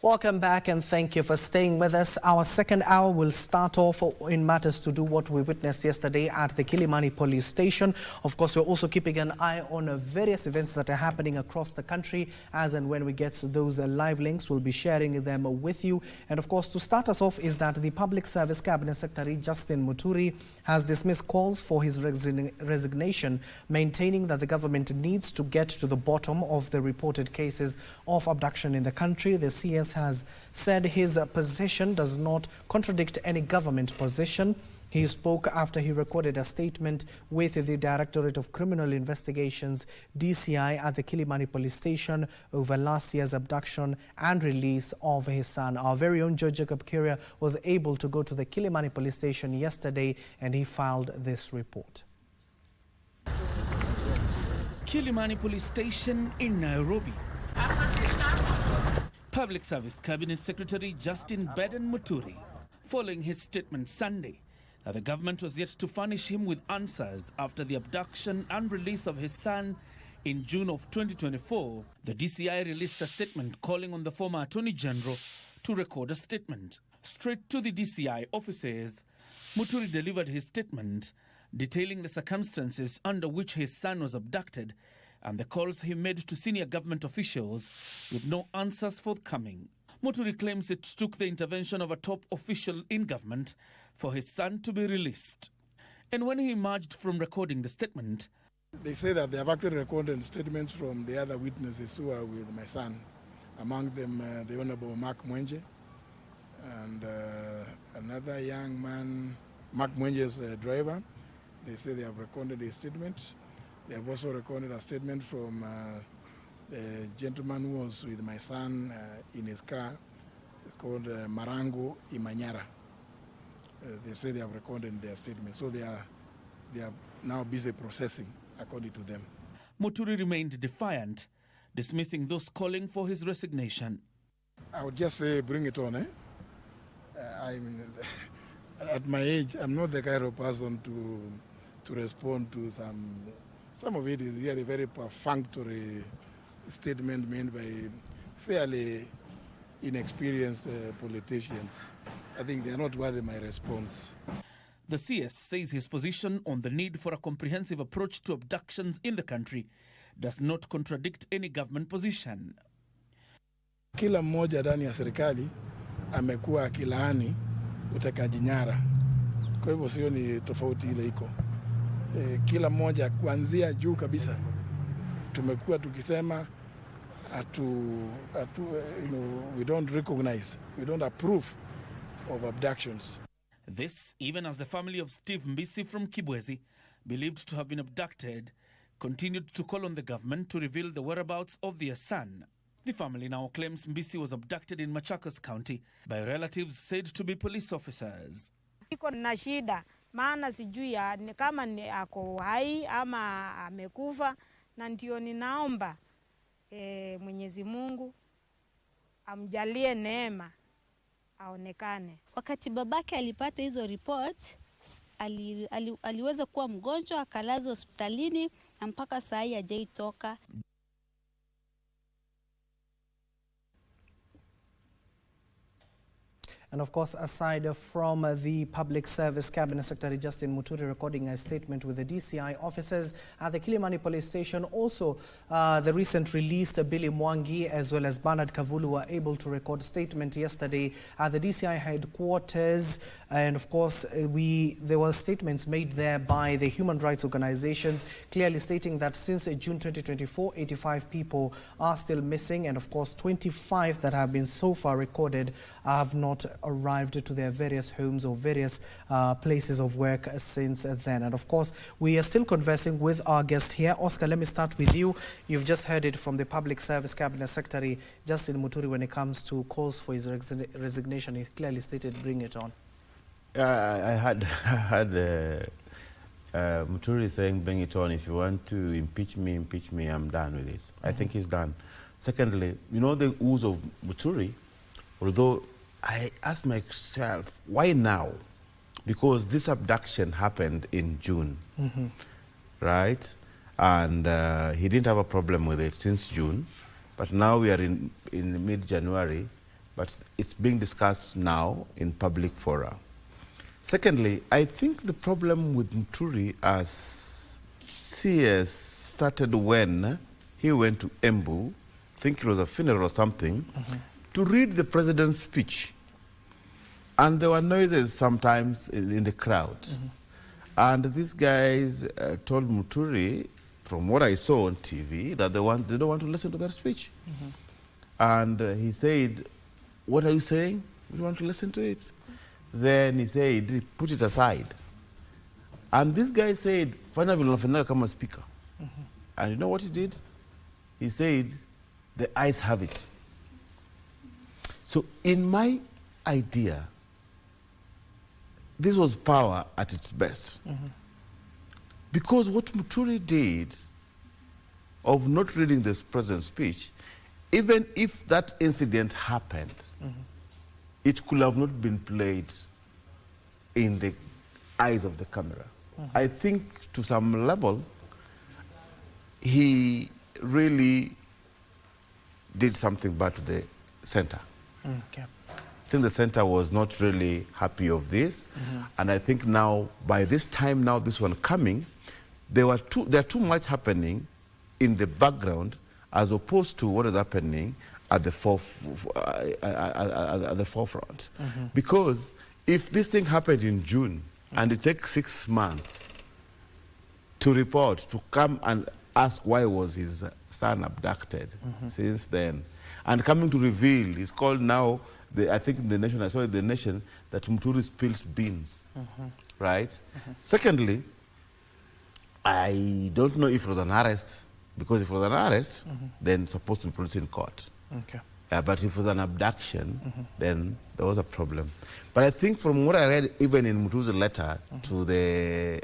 Welcome back and thank you for staying with us. Our second hour will start off in matters to do what we witnessed yesterday at the Kilimani police station. Of course, we're also keeping an eye on various events that are happening across the country. As and when we get those live links, we'll be sharing them with you. And of course, to start us off is that the Public Service Cabinet Secretary Justin Muturi has dismissed calls for his resignation, maintaining that the government needs to get to the bottom of the reported cases of abduction in the country. The CS has said his position does not contradict any government position. He spoke after he recorded a statement with the Directorate of Criminal Investigations, DCI, at the Kilimani police station over last year's abduction and release of his son. Our very own George Jacob Kuria was able to go to the Kilimani police station yesterday and he filed this report. Kilimani police station in Nairobi. Public Service Cabinet Secretary Justin Muturi, following his statement Sunday that the government was yet to furnish him with answers after the abduction and release of his son in June of 2024, the DCI released a statement calling on the former Attorney General to record a statement. Straight to the DCI offices, Muturi delivered his statement detailing the circumstances under which his son was abducted and the calls he made to senior government officials with no answers forthcoming. Muturi claims it took the intervention of a top official in government for his son to be released. And when he emerged from recording the statement, they say that they have actually recorded statements from the other witnesses who are with my son, among them the Honorable Mark Mwenje and another young man, Mark Mwenje's driver. They say they have recorded a statement. They have also recorded a statement from the gentleman who was with my son in his car, called Marango Imanyara. They say they have recorded their statement. So they are now busy processing, according to them. Muturi remained defiant, dismissing those calling for his resignation. I would just say, bring it on. At my age, I'm not the kind of person to respond to some of it is really very perfunctory statement made by fairly inexperienced politicians. I think they are not worthy my response. The CS says his position on the need for a comprehensive approach to abductions in the country does not contradict any government position. Kila mmoja ndani ya serikali amekuwa akilaani utekaji nyara. Kwa hivyo sio ni tofauti ile iko. Kila mmoja kuanzia juu kabisa tumekuwa tukisema we don't recognize, we don't approve of abductions. This even as the family of Steve Mbisi from Kibwezi, believed to have been abducted, continued to call on the government to reveal the whereabouts of their son. The family now claims Mbisi was abducted in Machakos County by relatives said to be police officers. Iko na shida maana sijui kama ni ako hai ama amekufa na ndio ninaomba Mwenyezi Mungu amjalie neema aonekane. Wakati babake alipata hizo report, aliweza kuwa mgonjwa, akalazwa hospitalini na mpaka saa hii hajaitoka. And of course, aside from the Public Service Cabinet Secretary Justin Muturi recording a statement with the DCI officers at the Kilimani Police Station, also the recent released Billy Mwangi as well as Bernard Kavulu were able to record a statement yesterday at the DCI headquarters. And of course, there were statements made there by the human rights organizations clearly stating that since June 2024, 85 people are still missing, and of course 25 that have been so far recorded have not arrived to their various homes or various places of work since then. And of course, we are still conversing with our guest here. Oscar, let me start with you. You've just heard it from the Public Service Cabinet Secretary Justin Muturi when it comes to calls for his resignation. He clearly stated, bring it on. I had Muturi saying, bring it on. If you want to impeach me, I'm done with this. I think he's done. Secondly, you know the ooze of Muturi, although I asked myself, why now? Because this abduction happened in June, right? And he didn't have a problem with it since June, but now we are in mid-January, but it's being discussed now in public fora. Secondly, I think the problem with Muturi as CS started when he went to Embu, I think it was a funeral or something, to read the president's speech. And there were noises sometimes in the crowd. And these guys told Muturi, from what I saw on TV, that they don't want to listen to that speech. And he said, what are you saying? We don't want to listen to it. Then he said, put it aside. And this guy said, "Fana will come as speaker." And you know what he did? He said, the eyes have it. So in my idea, this was power at its best. Because what Muturi did of not reading this president's speech, even if that incident happened, it could have not been played in the eyes of the camera. I think to some level, he really did something bad to the center. Okay. I think the center was not really happy of this. And I think now, by this time now, this one coming, there are too much happening in the background as opposed to what is happening at the forefront. Because if this thing happened in June and it takes 6 months to report, to come and ask why was his son abducted since then, and coming to reveal, he's called now, I think in the Nation, I saw in the Nation, that Muturi spills beans, right? Secondly, I don't know if it was an arrest, because if it was an arrest, then it's supposed to be produced in court. Okay. But if it was an abduction, then there was a problem. But I think from what I read, even in Muturi's letter to the,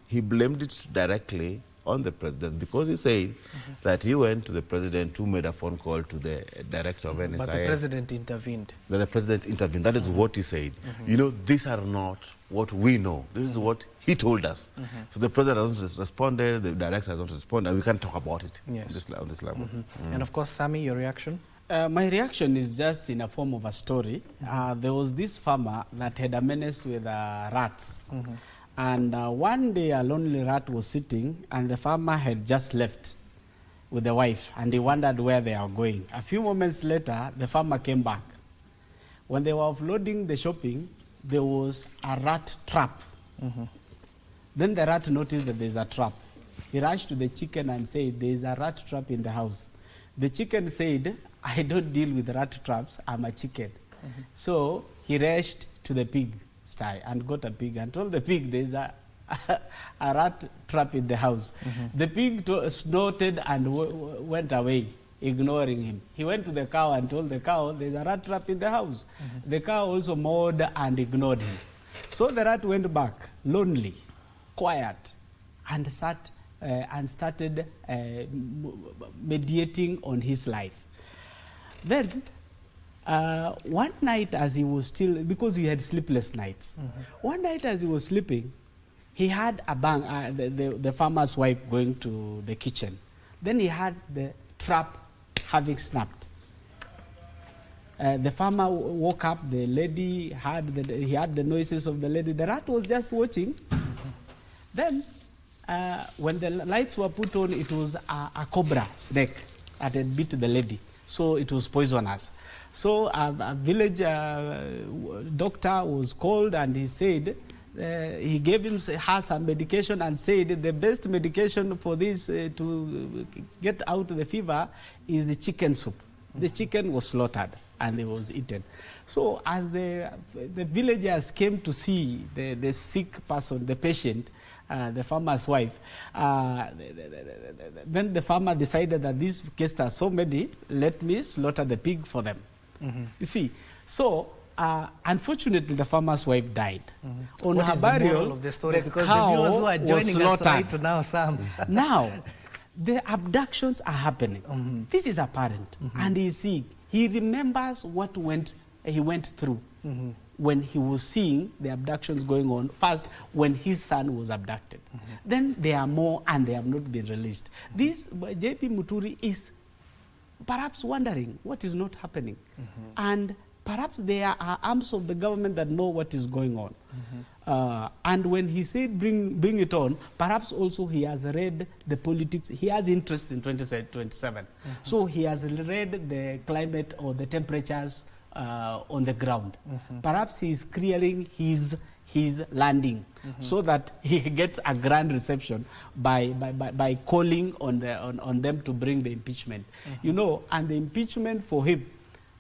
he blamed it directly on the president, because he said that he went to the president who made a phone call to the director of NSIS. But the president intervened. The president intervened. That is what he said. You know, these are not what we know. This is what he told us. So the president hasn't responded, the director hasn't responded, and we can't talk about it on this level. And of course, Sammy, your reaction? My reaction is just in a form of a story. There was this farmer that had a menace with rats. And one day a lonely rat was sitting, and the farmer had just left with the wife, and he wondered where they are going. A few moments later, the farmer came back. When they were offloading the shopping, there was a rat trap. Then the rat noticed that there's a trap. He rushed to the chicken and said, there's a rat trap in the house. The chicken said, I don't deal with rat traps, I'm a chicken. So he rushed to the pig sty and got a pig and told the pig there's a rat trap in the house. The pig snorted and went away, ignoring him. He went to the cow and told the cow there's a rat trap in the house. The cow also mowed and ignored him. So the rat went back, lonely, quiet, and sat and started mediating on his life. Then, one night as he was still, because we had sleepless nights, one night as he was sleeping, he had a bang, the farmer's wife going to the kitchen. Then he had the trap having snapped. The farmer woke up, the lady he had the noises of the lady. The rat was just watching. Then, when the lights were put on, it was a cobra snake that had bit the lady. So it was poisonous. So a village doctor was called, and he said, he gave her some medication and said the best medication for this to get out the fever is chicken soup. The chicken was slaughtered and it was eaten. So as the villagers came to see the sick person, the patient, the farmer's wife, then the farmer decided that these guests are so many, let me slaughter the pig for them. You see, so unfortunately, the farmer's wife died. On What her is burial, the moral of the story? Because the cow viewers who are joining us was right now, Sam. Now, the abductions are happening. This is apparent. And he remembers what he went through when he was seeing the abductions going on. First, when his son was abducted. Then there are more, and they have not been released. This JP Muturi is perhaps wondering what is not happening. And perhaps there are arms of the government that know what is going on. And when he said bring it on, perhaps also he has read the politics. He has interest in 2027. So he has read the climate or the temperatures on the ground. Perhaps he is clearing his landing so that he gets a grand reception by calling on them to bring the impeachment. You know, and the impeachment for him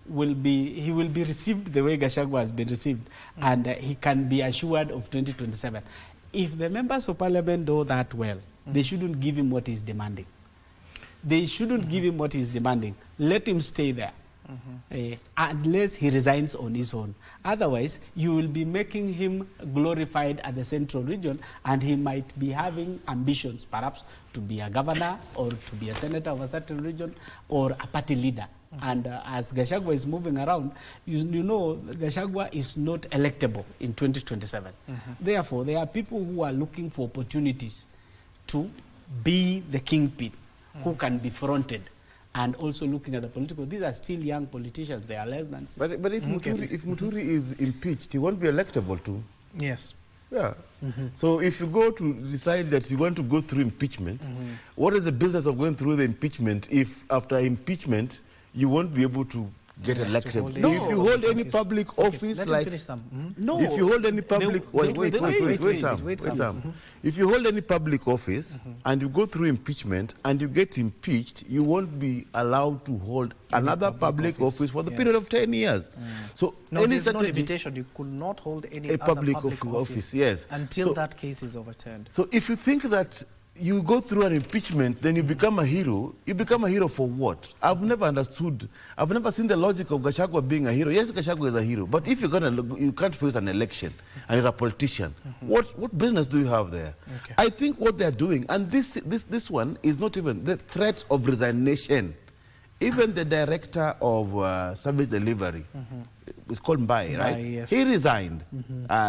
he will be received the way Gachagua has been received, and he can be assured of 2027. If the members of parliament know that well, they shouldn't give him what he's demanding. They shouldn't give him what he's demanding. Let him stay there. Unless he resigns on his own. Otherwise, you will be making him glorified at the central region, and he might be having ambitions, perhaps to be a governor or to be a senator of a certain region or a party leader. And as Gachagua is moving around, you know, Gachagua is not electable in 2027. Therefore, there are people who are looking for opportunities to be the kingpin who can be fronted. And also looking at the political, these are still young politicians. They are less than 60. But if Muturi is impeached, he won't be electable too. Yes. Yeah. So if you go to decide that you want to go through impeachment, what is the business of going through the impeachment if after impeachment you won't be able to get elected? No. If you hold any public office, like no, if you hold any public wait, Sam. If you hold any public office and you go through impeachment and you get impeached, you won't be allowed to hold another public office for the period of 10 years. So no, any there's no strategy, limitation. You could not hold any other public office yes, until that case is overturned. So if you think that you go through an impeachment, then you become a hero. You become a hero for what? I've never understood. I've never seen the logic of Gachagua being a hero. Yes, Gachagua is a hero, but if you can't face an election and you're a politician, what business do you have there? I think what they're doing, and this one is not even the threat of resignation. Even the director of service delivery, it's called Mbai, right? Yes. He resigned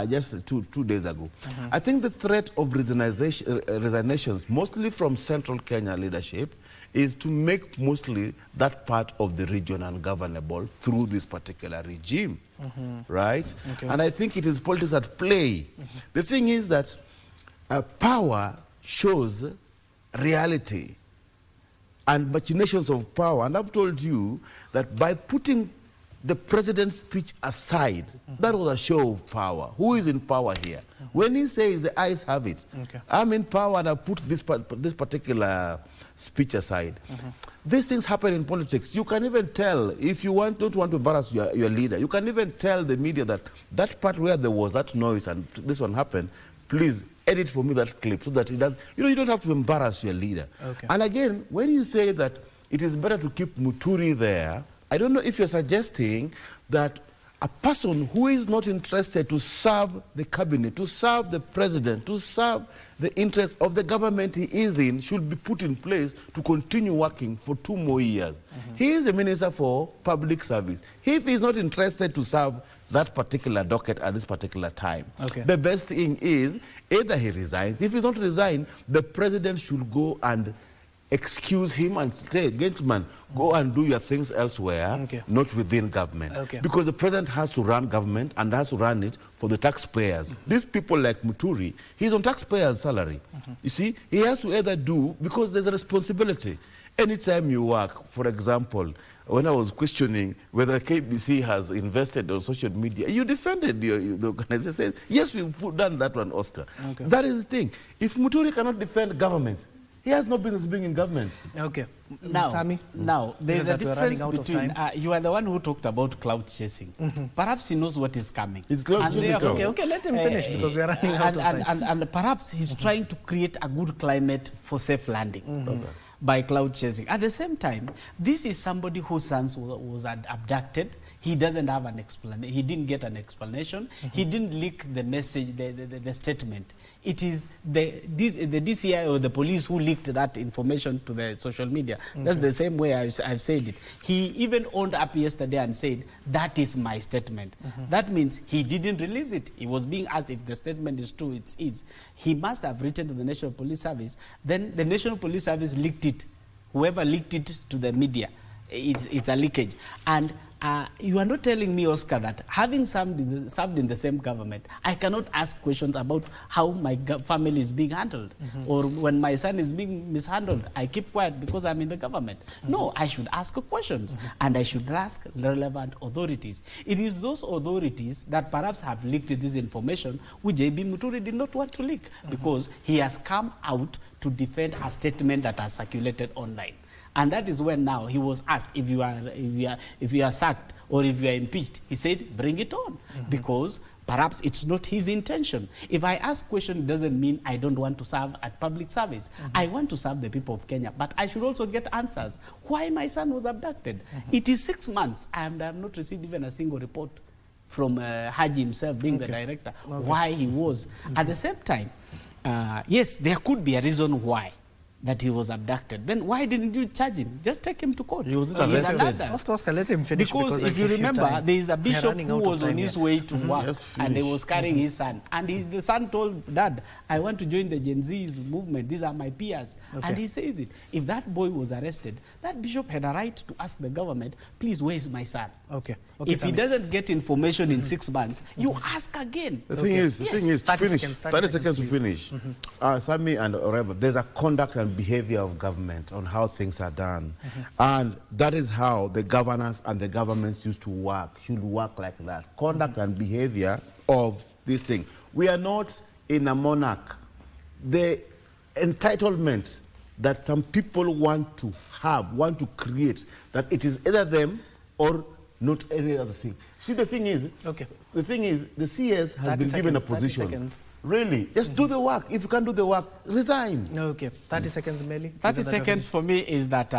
just two days ago. I think the threat of resignations, mostly from Central Kenya leadership, is to make mostly that part of the region ungovernable through this particular regime, right? And I think it is politics at play. The thing is that power shows reality and machinations of power. And I've told you that by putting the president's speech aside, that was a show of power. Who is in power here? When he says the eyes have it, I'm in power and I put this particular speech aside. These things happen in politics. You can even tell, if you don't want to embarrass your leader, you can even tell the media that part where there was that noise and this one happened, please edit for me that clip so that it does. You don't have to embarrass your leader. And again, when you say that it is better to keep Muturi there, I don't know if you're suggesting that a person who is not interested to serve the cabinet, to serve the president, to serve the interests of the government he is in should be put in place to continue working for 2 more years. He is a minister for public service. If he's not interested to serve that particular docket at this particular time, the best thing is either he resigns. If he's not resigned, the president should go and excuse him and say, gentlemen, go and do your things elsewhere, not within government. Because the president has to run government and has to run it for the taxpayers. These people like Muturi, he's on taxpayers' salary. You see, he has to either do, because there's a responsibility. Anytime you work, for example, when I was questioning whether KBC has invested on social media, you defended the organization, said, yes, we've done that one, Oscar. That is the thing. If Muturi cannot defend government, he has no business being in government. Now, there's a difference between, you are the one who talked about cloud chasing. Perhaps he knows what is coming. It's cloud chasing. Okay, let him finish because we are running out of time. And perhaps he's trying to create a good climate for safe landing. By cloud chasing. At the same time, this is somebody whose son was abducted. He doesn't have an explanation. He didn't get an explanation. He didn't leak the message, the statement. It is the DCI or the police who leaked that information to the social media. That's the same way I've said it. He even owned up yesterday and said, that is my statement. That means he didn't release it. He was being asked if the statement is true. It is. He must have written to the National Police Service. Then the National Police Service leaked it. Whoever leaked it to the media, it's a leakage. And you are not telling me, Oscar, that having served in the same government, I cannot ask questions about how my family is being handled. Or when my son is being mishandled, I keep quiet because I'm in the government. No, I should ask questions. And I should ask relevant authorities. It is those authorities that perhaps have leaked this information which J.B. Muturi did not want to leak because he has come out to defend a statement that has circulated online. And that is when now he was asked if you are sacked or if you are impeached. He said, bring it on, because perhaps it's not his intention. If I ask question, it doesn't mean I don't want to serve at public service. I want to serve the people of Kenya, but I should also get answers. Why my son was abducted? It is 6 months and I have not received even a single report from Haji himself, being the director, why he was. At the same time, yes, there could be a reason why that he was abducted. Then why didn't you charge him? Just take him to court. He was Oscar, let him finish. Because if you remember, there is a bishop who was on his way to work and he was carrying his son. And the son told Dad, I want to join the Gen Z movement. These are my peers. And he says it. If that boy was arrested, that bishop had a right to ask the government, please, where is my son? If he doesn't get information in 6 months, you ask again. The thing is, 30 seconds to finish. Sammy and Oreva, there's a conduct and behavior of government on how things are done. And that is how the governors and the governments used to work, should work like that. Conduct and behavior of this thing. We are not in a monarch. The entitlement that some people want to have, want to create, that it is either them or not any other thing. See, the thing is, the CS has been given a position. Really, just do the work. If you can't do the work, resign. 30 seconds, Meli. 30 seconds for me is that,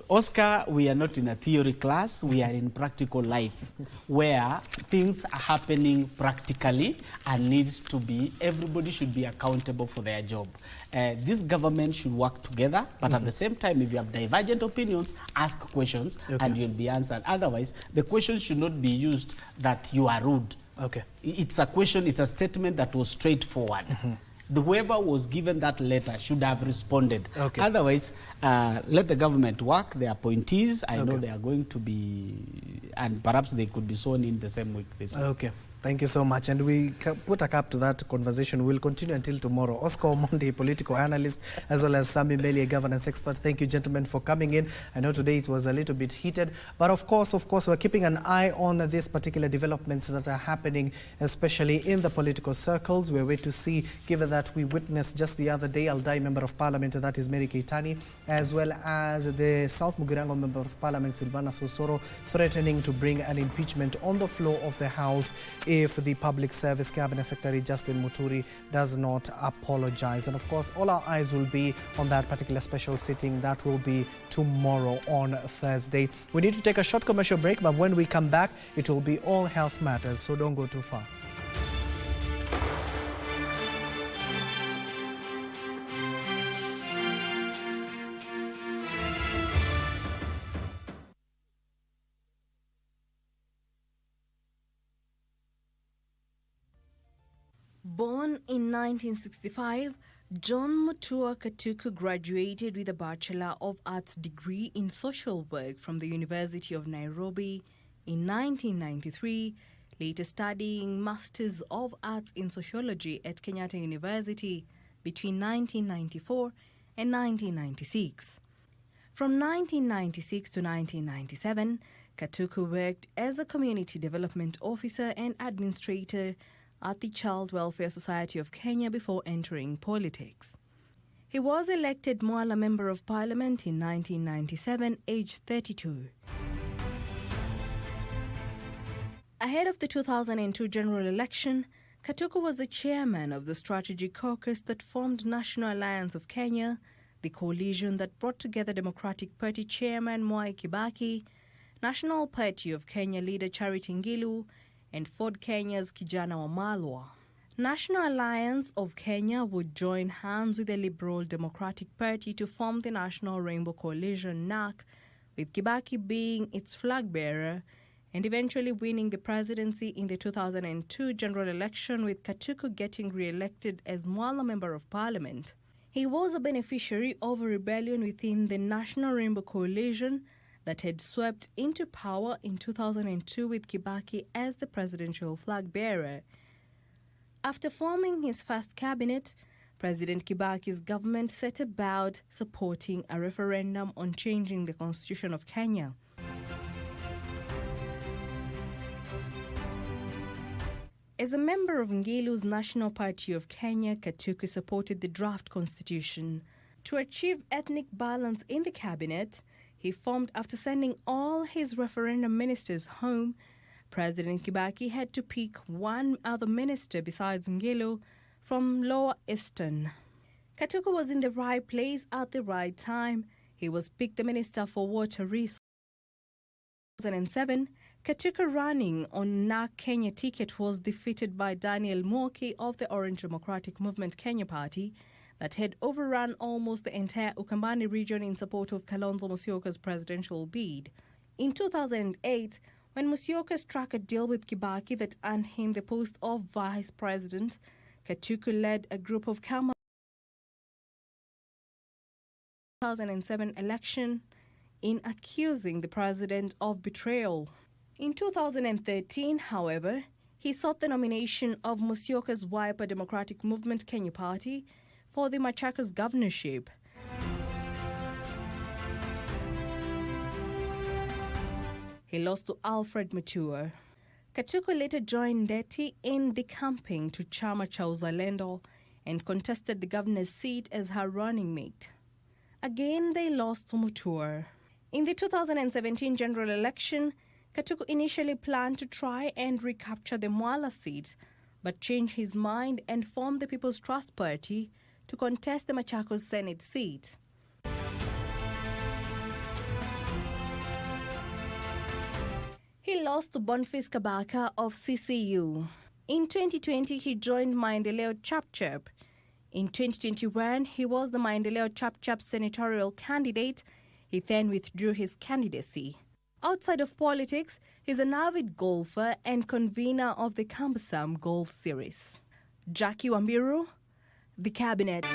Oscar, we are not in a theory class. We are in practical life where things are happening practically and needs to be, everybody should be accountable for their job. This government should work together, but at the same time, if you have divergent opinions, ask questions and you'll be answered. Otherwise, the questions should not be used that you are rude. It's a question, it's a statement that was straightforward. Whoever was given that letter should have responded. Otherwise, let the government work, their appointees. I know they are going to be, and perhaps they could be sworn in the same week this week. Thank you so much. And we put a cap to that conversation. We'll continue until tomorrow. Oscar Omondi, political analyst, as well as Sami Meli, a governance expert. Thank you, gentlemen, for coming in. I know today it was a little bit heated, but of course, we're keeping an eye on these particular developments that are happening, especially in the political circles. We're waiting to see, given that we witnessed just the other day, Aldai Member of Parliament, that is Mary Keitani, as well as the South Mugirango Member of Parliament, Silvana Sosoro, threatening to bring an impeachment on the floor of the House if the Public Service Cabinet Secretary Justin Muturi does not apologize. And of course, all our eyes will be on that particular special sitting. That will be tomorrow on Thursday. We need to take a short commercial break, but when we come back, it will be all health matters, so don't go too far. Born in 1965, John Muturi Katuku graduated with a Bachelor of Arts degree in Social Work from the University of Nairobi in 1993, later studying Masters of Arts in Sociology at Kenyatta University between 1994 and 1996. From 1996 to 1997, Katuku worked as a Community Development Officer and Administrator at the Child Welfare Society of Kenya before entering politics. He was elected Mwala Member of Parliament in 1997, aged 32. Ahead of the 2002 general election, Katuku was the chairman of the Strategy Caucus that formed National Alliance of Kenya, the coalition that brought together Democratic Party Chairman Mwai Kibaki, National Party of Kenya leader Charity Ngilu, and Ford Kenya's Kijana Wamalwa. National Alliance of Kenya would join hands with the Liberal Democratic Party to form the National Rainbow Coalition (NAC), with Kibaki being its flag bearer, and eventually winning the presidency in the 2002 general election, with Katuku getting re-elected as Mwala Member of Parliament. He was a beneficiary of a rebellion within the National Rainbow Coalition that had swept into power in 2002 with Kibaki as the presidential flag bearer. After forming his first cabinet, President Kibaki's government set about supporting a referendum on changing the constitution of Kenya. As a member of Ngilu's National Party of Kenya, Katuku supported the draft constitution. To achieve ethnic balance in the cabinet, he formed after sending all his referendum ministers home. President Kibaki had to pick one other minister besides Ngilu from Lower Eastern. Katuku was in the right place at the right time. He was picked the Minister for Water Resources. In 2007, Katuku, running on NAC Kenya ticket, was defeated by Daniel Mwoki of the Orange Democratic Movement Kenya Party that had overrun almost the entire Ukambani region in support of Kalonzo Musyoka's presidential bid. In 2008, when Musyoka struck a deal with Kibaki that earned him the post of vice president, Katuku led a group of Kama 2007 election in accusing the president of betrayal. In 2013, however, he sought the nomination of Musyoka's Wiper Democratic Movement Kenya Party for the Machakos governorship. He lost to Alfred Mutua. Katuku later joined Ndeti in decamping to Chama cha Uzalendo and contested the governor's seat as her running mate. Again, they lost to Mutua. In the 2017 general election, Katuku initially planned to try and recapture the Mwala seat, but changed his mind and formed the People's Trust Party to contest the Machakos Senate seat. He lost to Boniface Kabaka of CCU. In 2020, he joined Maendeleo Chapchap. In 2021, he was the Maendeleo Chapchap senatorial candidate. He then withdrew his candidacy. Outside of politics, he's an avid golfer and convener of the Cumbersome Golf Series. Jackie Wambiru, The Cabinet.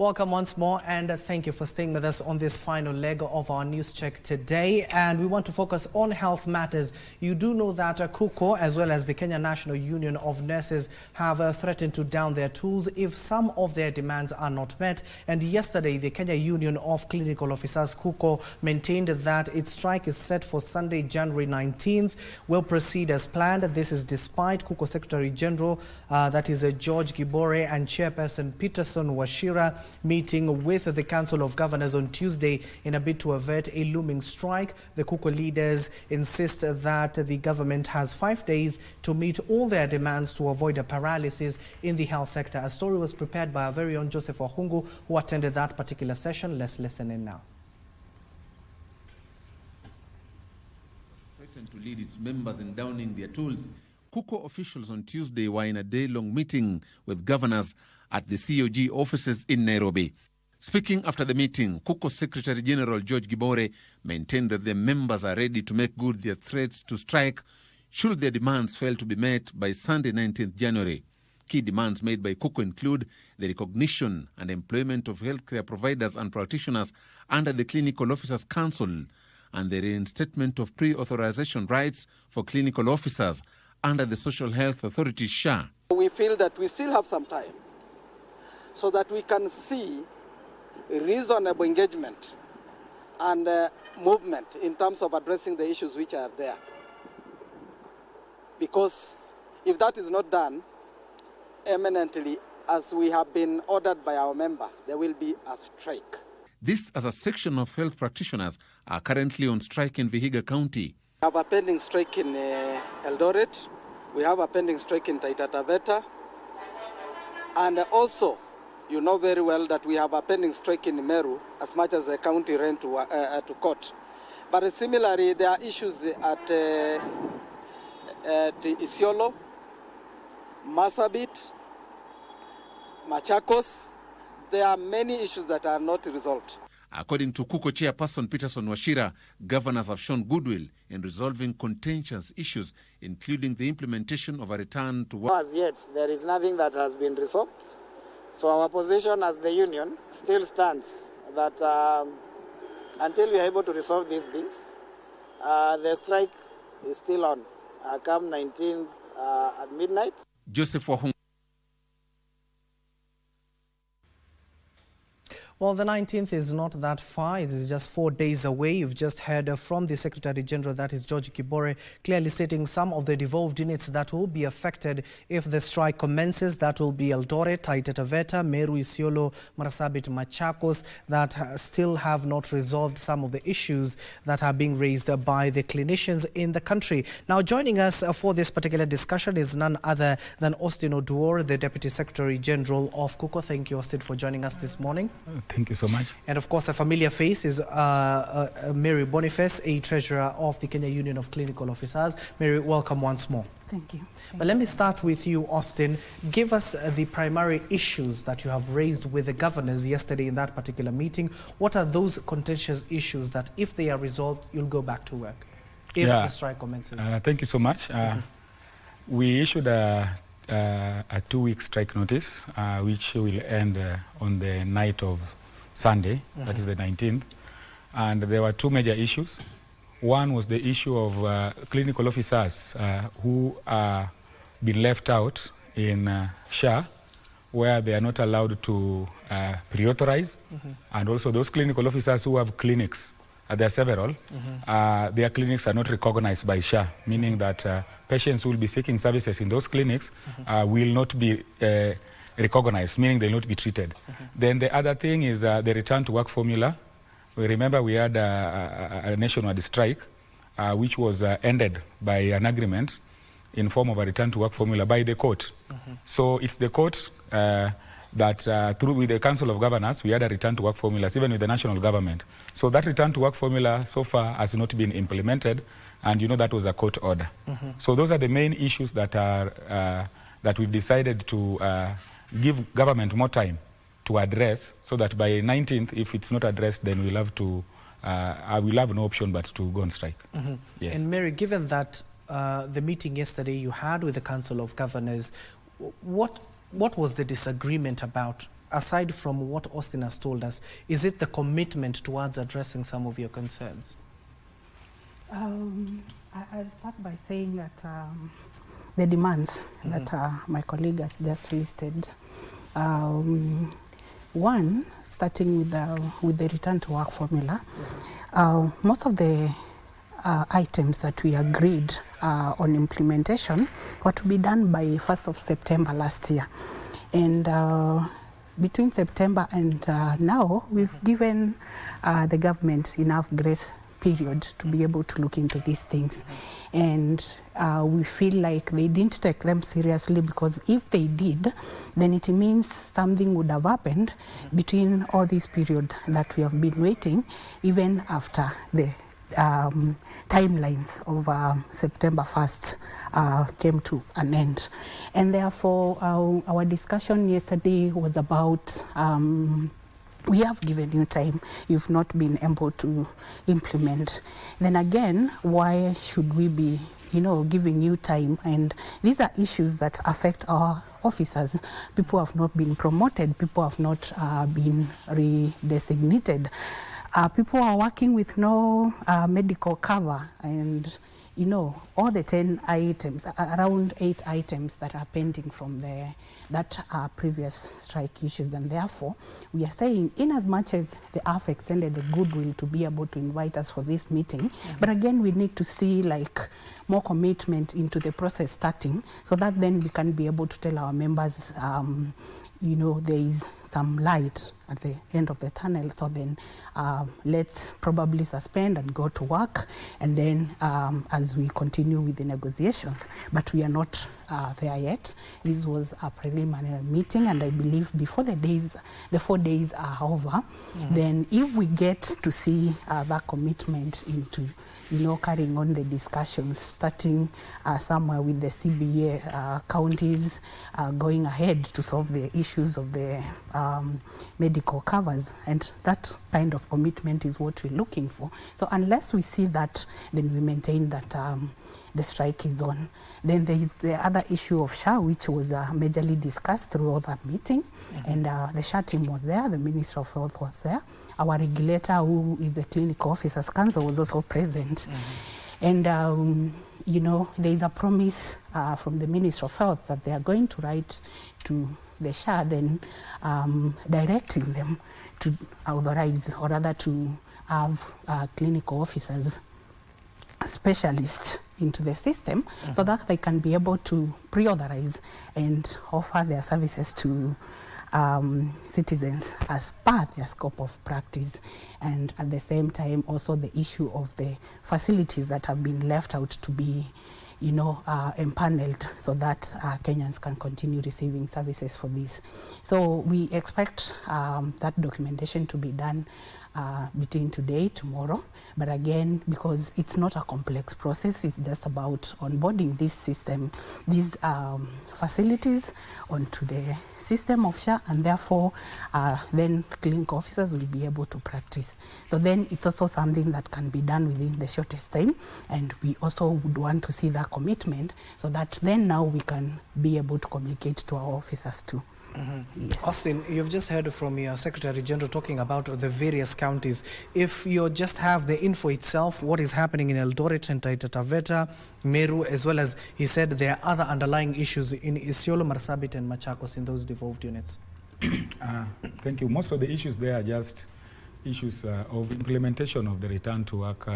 Welcome once more, and thank you for staying with us on this final leg of our news check today. And we want to focus on health matters. You do know that KUKO, as well as the Kenya National Union of Nurses, have threatened to down their tools if some of their demands are not met. And yesterday, the Kenya Union of Clinical Officers, KUKO, maintained that its strike is set for Sunday, January 19th, will proceed as planned. This is despite KUKO Secretary General, that is George Gibore, and Chairperson Peterson Washira meeting with the Council of Governors on Tuesday in a bid to avert a looming strike. The KUKO leaders insist that the government has 5 days to meet all their demands to avoid a paralysis in the health sector. A story was prepared by our very own Joseph Wahungu, who attended that particular session. Let's listen in now. Threatened to lead its members in downing their tools, KUKO officials on Tuesday were in a day-long meeting with governors at the COG offices in Nairobi. Speaking after the meeting, KUKO Secretary General George Gibore maintained that the members are ready to make good their threats to strike should their demands fail to be met by Sunday, 19th January. Key demands made by KUKO include the recognition and employment of healthcare providers and practitioners under the Clinical Officers Council and the reinstatement of pre-authorization rights for clinical officers under the Social Health Authority SHA. We feel that we still have some time so that we can see reasonable engagement and movement in terms of addressing the issues which are there. Because if that is not done eminently, as we have been ordered by our member, there will be a strike. This as a section of health practitioners are currently on strike in Vihiga County. We have a pending strike in Eldoret. We have a pending strike in Taita Taveta. And also, you know very well that we have a pending strike in Meru as much as the county ran to court. But similarly, there are issues at Isiolo, Marsabit, Machakos. There are many issues that are not resolved. According to KUKO Chairperson Peterson Washira, governors have shown goodwill in resolving contentious issues, including the implementation of a return to work. As yet, there is nothing that has been resolved. So our position as the union still stands that until we are able to resolve these things, the strike is still on. Come 19th at midnight. Joseph Wahungu. Well, the 19th is not that far. It is just 4 days away. You've just heard from the Secretary General, that is George Gibore, clearly stating some of the devolved units that will be affected if the strike commences. That will be Eldoret, Taita Taveta, Meru, Isiolo, Marsabit, Machakos, that still have not resolved some of the issues that are being raised by the clinicians in the country. Now, joining us for this particular discussion is none other than Austin Oduor, the Deputy Secretary General of KUKO. Thank you, Austin, for joining us this morning. Thank you so much. And of course, a familiar face is Mary Boniface, a treasurer of the Kenya Union of Clinical Officers. Mary, welcome once more. Thank you. But let me start with you, Austin. Give us the primary issues that you have raised with the governors yesterday in that particular meeting. What are those contentious issues that, if they are resolved, you'll go back to work if the strike commences? Thank you so much. We issued a 2-week strike notice, which will end on the night of Sunday, that is the 19th. And there were 2 major issues. One was the issue of clinical officers who are been left out in SHA, where they are not allowed to pre-authorize. And also those clinical officers who have clinics, there are several, their clinics are not recognized by SHA, meaning that patients who will be seeking services in those clinics will not be recognized, meaning they will not be treated. Then the other thing is the return to work formula. We remember we had a nationwide strike, which was ended by an agreement in form of a return to work formula by the court. So it's the court that through with the Council of Governors, we had a return to work formulas, even with the national government. So that return to work formula so far has not been implemented, and you know that was a court order. So those are the main issues that are that we've decided to give government more time to address, so that by 19th, if it's not addressed, then we'll have to, we'll have no option but to go on strike. Yes. And Mary, given that the meeting yesterday you had with the Council of Governors, what was the disagreement about aside from what Austin has told us, is it the commitment towards addressing some of your concerns? I'll start by saying that the demands that my colleague has just listed. One, starting with the return to work formula, most of the items that we agreed on implementation were to be done by 1st of September last year. And between September and now, we've given the government enough grace period to be able to look into these things. And we feel like they didn't take them seriously, because if they did, then it means something would have happened between all this period that we have been waiting, even after the timelines of September 1st came to an end. And therefore, our discussion yesterday was about we have given you time, you've not been able to implement. Then again, why should we be, giving you time? And these are issues that affect our officers. People have not been promoted, people have not been redesignated. People are working with no medical cover, and all the 10 items, around 8 items that are pending from that previous strike issues. And therefore, we are saying, in as much as they have extended the goodwill to be able to invite us for this meeting, but again, we need to see more commitment into the process starting, so that then we can be able to tell our members, there is some light at the end of the tunnel. So then let's probably suspend and go to work, and then as we continue with the negotiations. But we are not there yet. This was a preliminary meeting, and I believe before the 4 days are over, then if we get to see that commitment into carrying on the discussions, starting somewhere with the CBA counties, going ahead to solve the issues of the medical covers, and that kind of commitment is what we're looking for. So unless we see that, then we maintain that the strike is on. Then there is the other issue of SHA, which was majorly discussed throughout that meeting, and the SHA team was there, the Minister of Health was there, our regulator, who is the Clinical Officers Council, was also present. And there is a promise from the Minister of Health that they are going to write to the SHA, then directing them to authorize, or rather to have clinical officers, specialists into the system, so that they can be able to pre-authorize and offer their services to citizens as per their scope of practice. And at the same time, also the issue of the facilities that have been left out to be empaneled, so that Kenyans can continue receiving services for this. So we expect that documentation to be done between today, tomorrow. But again, because it's not a complex process, it's just about onboarding this system, these facilities onto the system of SHA, and therefore then clinical officers will be able to practice. So then it's also something that can be done within the shortest time, and we also would want to see that commitment, so that then now we can be able to communicate to our officers too. Yes. Austin, you've just heard from your Secretary General talking about the various counties. If you just have the info itself, what is happening in Eldoret and Taita Taveta, Meru, as well as he said there are other underlying issues in Isiolo, Marsabit and Machakos in those devolved units. Thank you. Most of the issues there are just issues of implementation of the return to work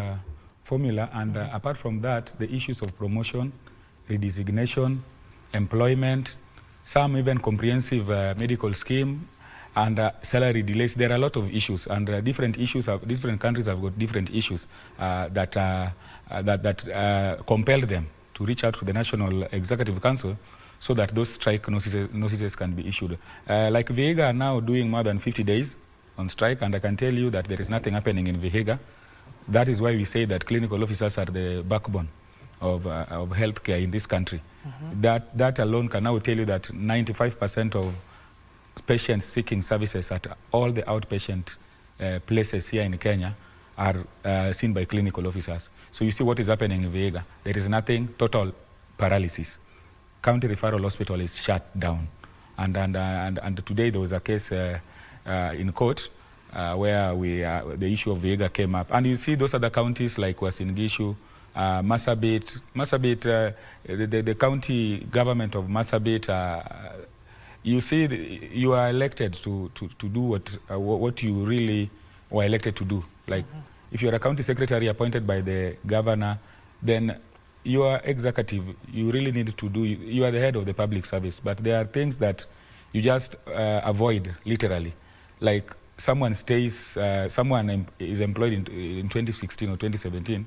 formula, and apart from that, the issues of promotion, redesignation, employment, some even comprehensive medical scheme, and salary delays. There are a lot of issues, and different countries have got different issues that compel them to reach out to the National Executive Council, so that those strike notices can be issued. Like Vihiga are now doing more than 50 days on strike, and I can tell you that there is nothing happening in Vihiga. That is why we say that clinical officers are the backbone of healthcare in this country. That alone can now tell you that 95% of patients seeking services at all the outpatient places here in Kenya are seen by clinical officers. So you see what is happening in Vihiga. There is nothing, total paralysis. County Referral Hospital is shut down. And today there was a case in court where the issue of Vihiga came up. And you see those other counties like Uasin Gishu, Marsabit, the county government of Marsabit, you see you are elected to do what you really were elected to do. Like if you're a county secretary appointed by the governor, then you are executive, you really need to do, you are the head of the public service. But there are things that you just avoid, literally. Like someone is employed in 2016 or 2017,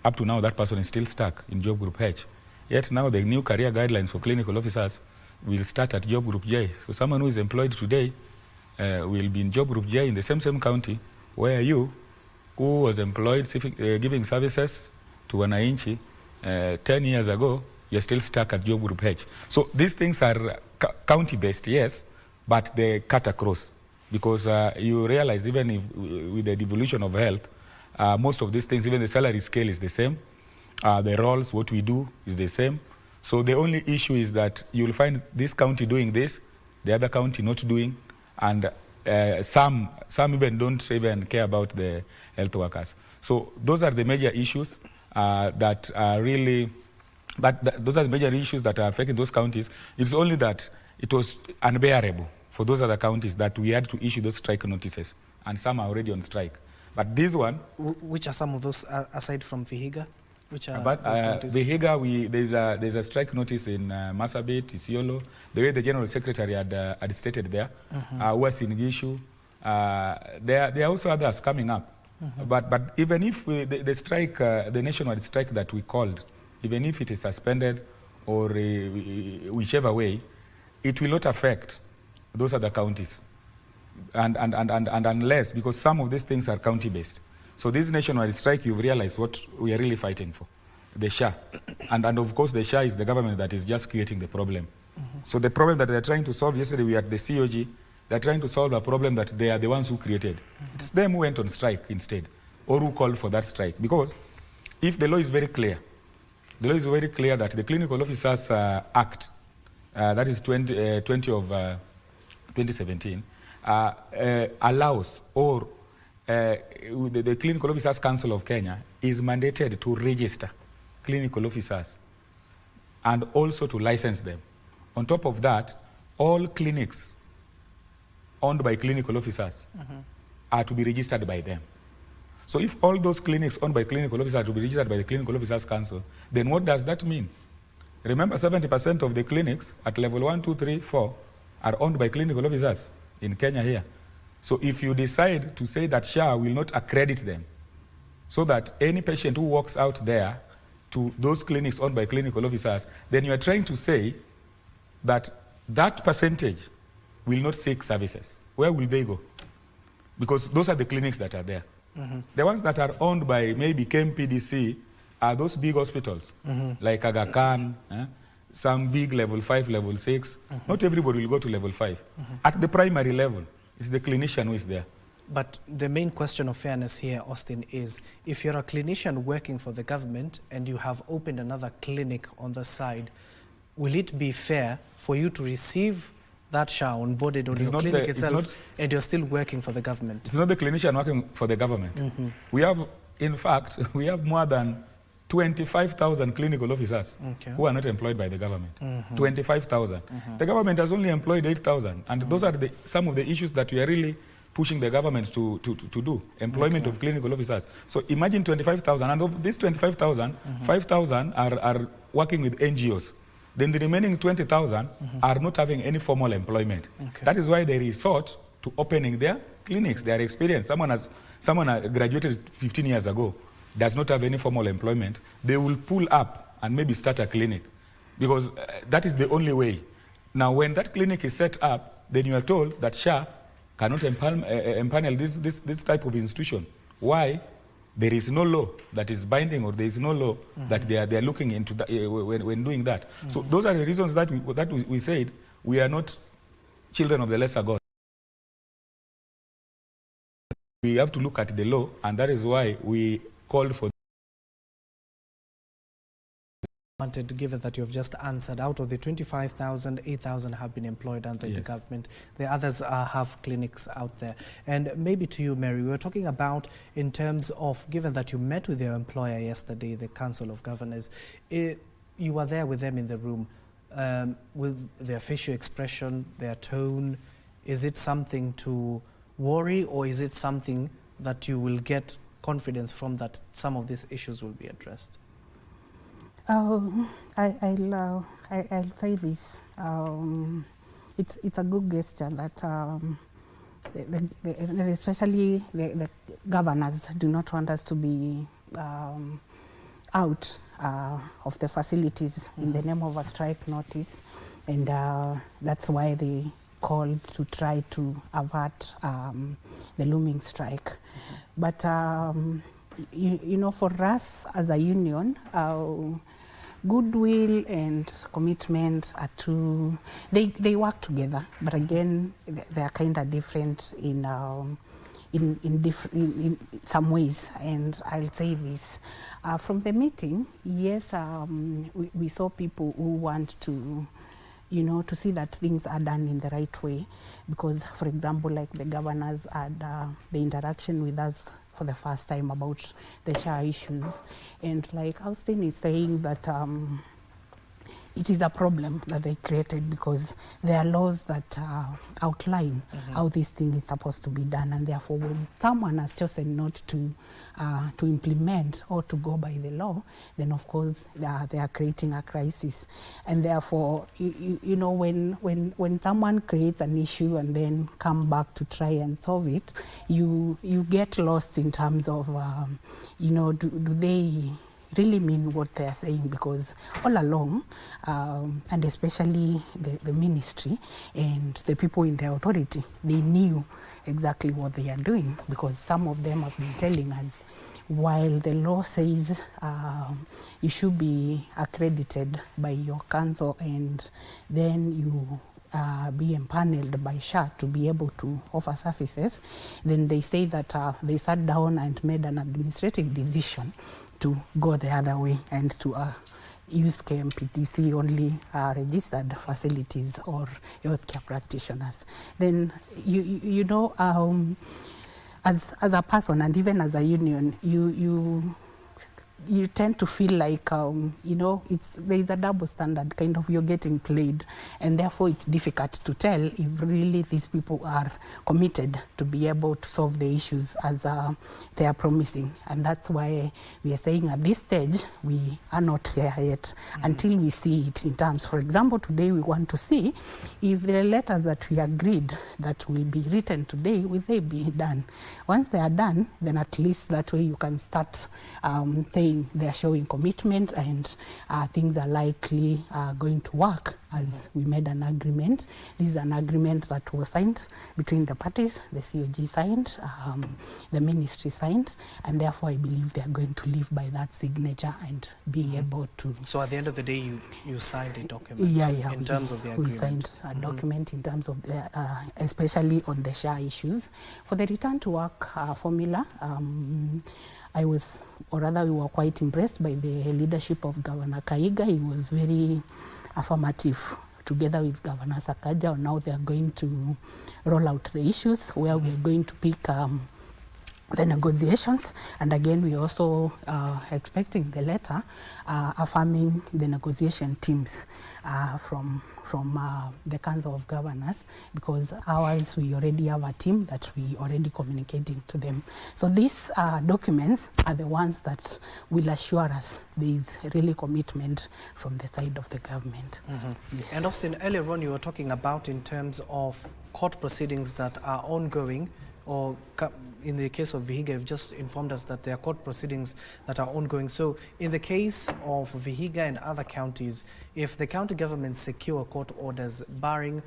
up to now that person is still stuck in job group H. Yet now the new career guidelines for clinical officers will start at job group J. So someone who is employed today will be in job group J in the same county where you, who was employed giving services to wananchi 10 years ago, you're still stuck at job group H. So these things are county-based, yes, but they cut across. Because you realize even if, with the devolution of health, most of these things, even the salary scale is the same. The roles, what we do is the same. So the only issue is that you'll find this county doing this, the other county not doing, and some even don't even care about the health workers. So those are the major issues that are really, those are the major issues that are affecting those counties. It's only that it was unbearable for those other counties that we had to issue those strike notices, and some are already on strike. But this one... Which are some of those, aside from Vihiga? Which are Vihiga, there's a strike notice in Marsabit, Isiolo, the way the General Secretary had stated there, Uasin Gishu. There are also others coming up. But even if the strike, the nationwide strike that we called, even if it is suspended or whichever way, it will not affect those other counties. And unless, because some of these things are county-based. So this nationwide strike, you've realized what we are really fighting for, the SHA. And of course, the SHA is the government that is just creating the problem. So the problem that they're trying to solve, yesterday we were at the COG, they're trying to solve a problem that they are the ones who created. It's them who went on strike instead, or who called for that strike. Because if the law is very clear, the law is very clear that the Clinical Officers Act, that is 20 of 2017, allows, or the Clinical Officers Council of Kenya is mandated to register clinical officers and also to license them. On top of that, all clinics owned by clinical officers are to be registered by them. So if all those clinics owned by clinical officers are to be registered by the Clinical Officers Council, then what does that mean? Remember, 70% of the clinics at level 1, 2, 3, 4 are owned by clinical officers in Kenya here. So if you decide to say that SHA will not accredit them, so that any patient who walks out there to those clinics owned by clinical officers, then you are trying to say that that percentage will not seek services. Where will they go? Because those are the clinics that are there. The ones that are owned by maybe KMPDC are those big hospitals, like Aga Khan, some big level 5, level 6. Not everybody will go to level 5. At the primary level, it's the clinician who is there. But the main question of fairness here, Austin, is if you're a clinician working for the government and you have opened another clinic on the side, will it be fair for you to receive that SHA onboarded on your clinic itself and you're still working for the government? It's not the clinician working for the government. We have, in fact, we have more than 25,000 clinical officers who are not employed by the government. 25,000. The government has only employed 8,000. And those are some of the issues that we are really pushing the government to do, employment of clinical officers. So imagine 25,000, and of these 25,000, 5,000 are working with NGOs. Then the remaining 20,000 are not having any formal employment. That is why they resort to opening their clinics. They are experienced. Someone graduated 15 years ago, does not have any formal employment. They will pull up and maybe start a clinic, because that is the only way. Now, when that clinic is set up, then you are told that SHA cannot empanel this type of institution. Why? There is no law that is binding, or there is no law that they are looking into that, when doing that. So those are the reasons that we said we are not children of the lesser God. We have to look at the law, and that is why we called for Given that you've just answered, out of the 25,000, 8,000 have been employed under the government. The others have clinics out there. And maybe to you, Mary, we were talking about in terms of, given that you met with your employer yesterday, the Council of Governors, you were there with them in the room, with their facial expression, their tone. Is it something to worry, or is it something that you will get confidence from that some of these issues will be addressed? I'll say this. It's a good gesture that especially the governors do not want us to be out of the facilities in the name of a strike notice, and that's why they called to try to avert the looming strike. But you know, for us as a union, goodwill and commitment are two, they work together, but again they are kind of different in some ways. And I'll say this, from the meeting, yes, we saw people who want to, you know, to see that things are done in the right way, because, for example, like the governors had the interaction with us for the first time about the SHA issues, and like Austin is saying that it is a problem that they created because there are laws that outline how this thing is supposed to be done, and therefore when someone has chosen not to implement or to go by the law, then of course they are creating a crisis. And therefore, you know, when someone creates an issue and then come back to try and solve it, you get lost in terms of you know, do they really mean what they are saying? Because all along, and especially the ministry and the people in the authority, they knew exactly what they are doing, because some of them have been telling us, while the law says you should be accredited by your council and then you be empaneled by SHA to be able to offer services, then they say that they sat down and made an administrative decision to go the other way and to use KMPTC only registered facilities or healthcare practitioners. Then you know, as a person and even as a union, you tend to feel like, you know, there is a double standard, kind of, you're getting played, and therefore it's difficult to tell if really these people are committed to be able to solve the issues as they are promising. And that's why we are saying at this stage we are not there yet until we see it in terms. For example, today we want to see if the letters that we agreed that will be written today, will they be done? Once they are done, then at least that way you can start saying they are showing commitment and things are likely going to work as we made an agreement. This is an agreement that was signed between the parties. The COG signed, the ministry signed, and therefore I believe they are going to live by that signature and be able to. So at the end of the day, you signed a document. Yeah, in terms of the agreement. We signed a document in terms of the, especially on the SHA issues. For the return to work formula, I was, or rather we were quite impressed by the leadership of Governor Kaiga. He was very affirmative, together with Governor Sakaja, on how they are going to roll out the issues, where we are going to pick the negotiations. And again, we also expecting the letter affirming the negotiation teams from the Council of Governors, because ours, we already have a team that we already communicating to them. So these documents are the ones that will assure us there is really commitment from the side of the government. Yes. And Austin, earlier on you were talking about in terms of court proceedings that are ongoing, or in the case of Vihiga, you've just informed us that there are court proceedings that are ongoing. So in the case of Vihiga and other counties, if the county governments secure court orders barring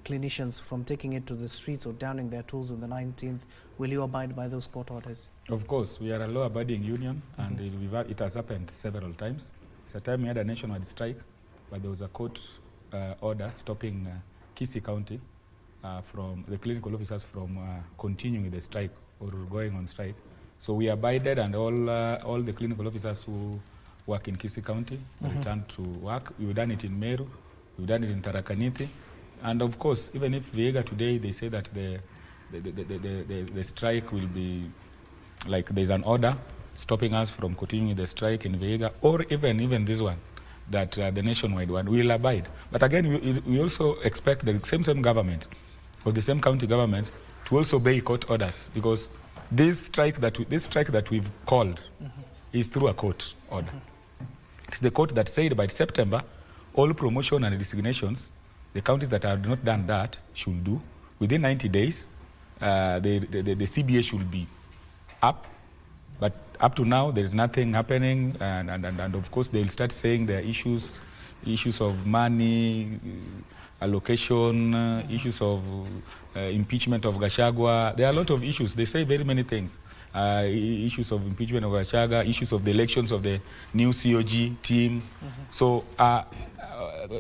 clinicians from taking it to the streets or downing their tools on the 19th, will you abide by those court orders? Of course, we are a law-abiding union, and it has happened several times. It's a time we had a nationwide strike, but there was a court order stopping Kisii County from the clinical officers from continuing the strike or going on strike. So we abided, and all the clinical officers who work in Kisii County, returned to work. We've done it in Meru, we've done it in Tharaka Nithi, and of course, even if Vihiga today, they say that the strike will be, like there's an order stopping us from continuing the strike in Vihiga, or even this one, that the nationwide one, we will abide. But again, we also expect the same government, or the same county government, to also obey court orders, because this strike that we've called is through a court order. It's the court that said by September, all promotion and designations, the counties that have not done that should do. Within 90 days, the CBA should be up. But up to now, there is nothing happening. And of course, they will start saying there are issues of money, allocation, issues of impeachment of Gachagua. There are a lot of issues. They say very many things. Issues of impeachment of Gachagua, issues of the elections of the new COG team. So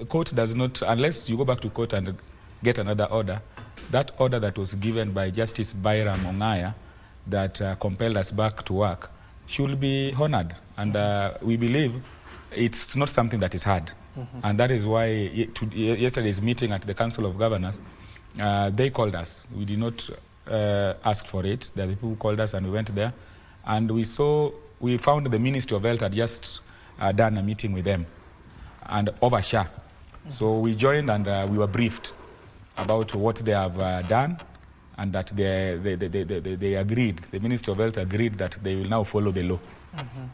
court does not, unless you go back to court and get another order, that order that was given by Justice Byram Ongaya that compelled us back to work should be honored. And we believe it's not something that is hard. And that is why yesterday's meeting at the Council of Governors, they called us. We did not ask for it. There are people who called us and we went there. And we found the Ministry of Health had just done a meeting with them and over SHA. So we joined and we were briefed about what they have done, and that they agreed, the Ministry of Health agreed that they will now follow the law.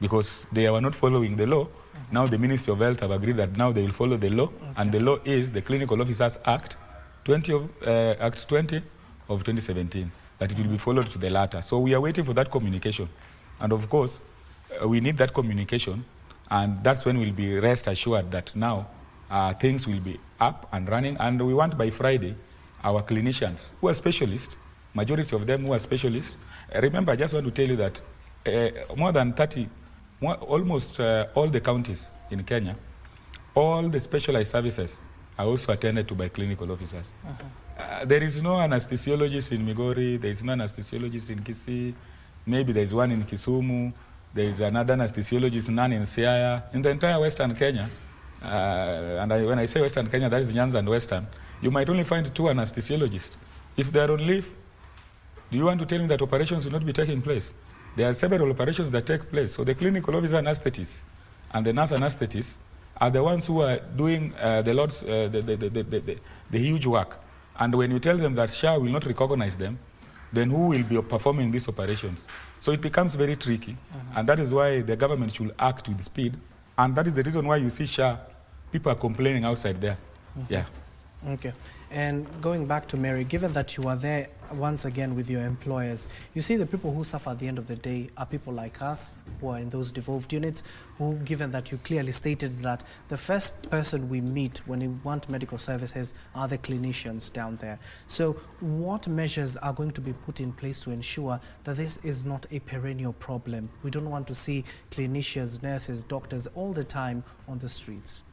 Because they were not following the law. Now the Ministry of Health have agreed that now they will follow the law, and the law is the Clinical Officers Act 20 of 2017, that it will be followed to the latter. So we are waiting for that communication. And of course, we need that communication, and that's when we'll be rest assured that now things will be up and running. And we want by Friday, our clinicians who are specialists, majority of them who are specialists. Remember, I just want to tell you that more than 30, almost all the counties in Kenya, all the specialized services are also attended to by clinical officers. There is no anesthesiologist in Migori, there is no anesthesiologist in Kisii, maybe there is one in Kisumu, there is another anesthesiologist, none in Siaya. In the entire Western Kenya, when I say Western Kenya, that is Nyanza and Western, you might only find 2 anesthesiologists. If they are on leave, do you want to tell me that operations will not be taking place? There are several operations that take place. So the clinical officer anesthetist and the nurse anesthetist are the ones who are doing the huge work. And when you tell them that SHA will not recognize them, then who will be performing these operations? So it becomes very tricky. And that is why the government should act with speed. And that is the reason why you see SHA, people are complaining outside there. Yeah. Okay. And going back to Mary, given that you are there once again with your employers, you see the people who suffer at the end of the day are people like us who are in those devolved units, who, given that you clearly stated that the first person we meet when we want medical services are the clinicians down there. So what measures are going to be put in place to ensure that this is not a perennial problem? We don't want to see clinicians, nurses, doctors all the time on the streets.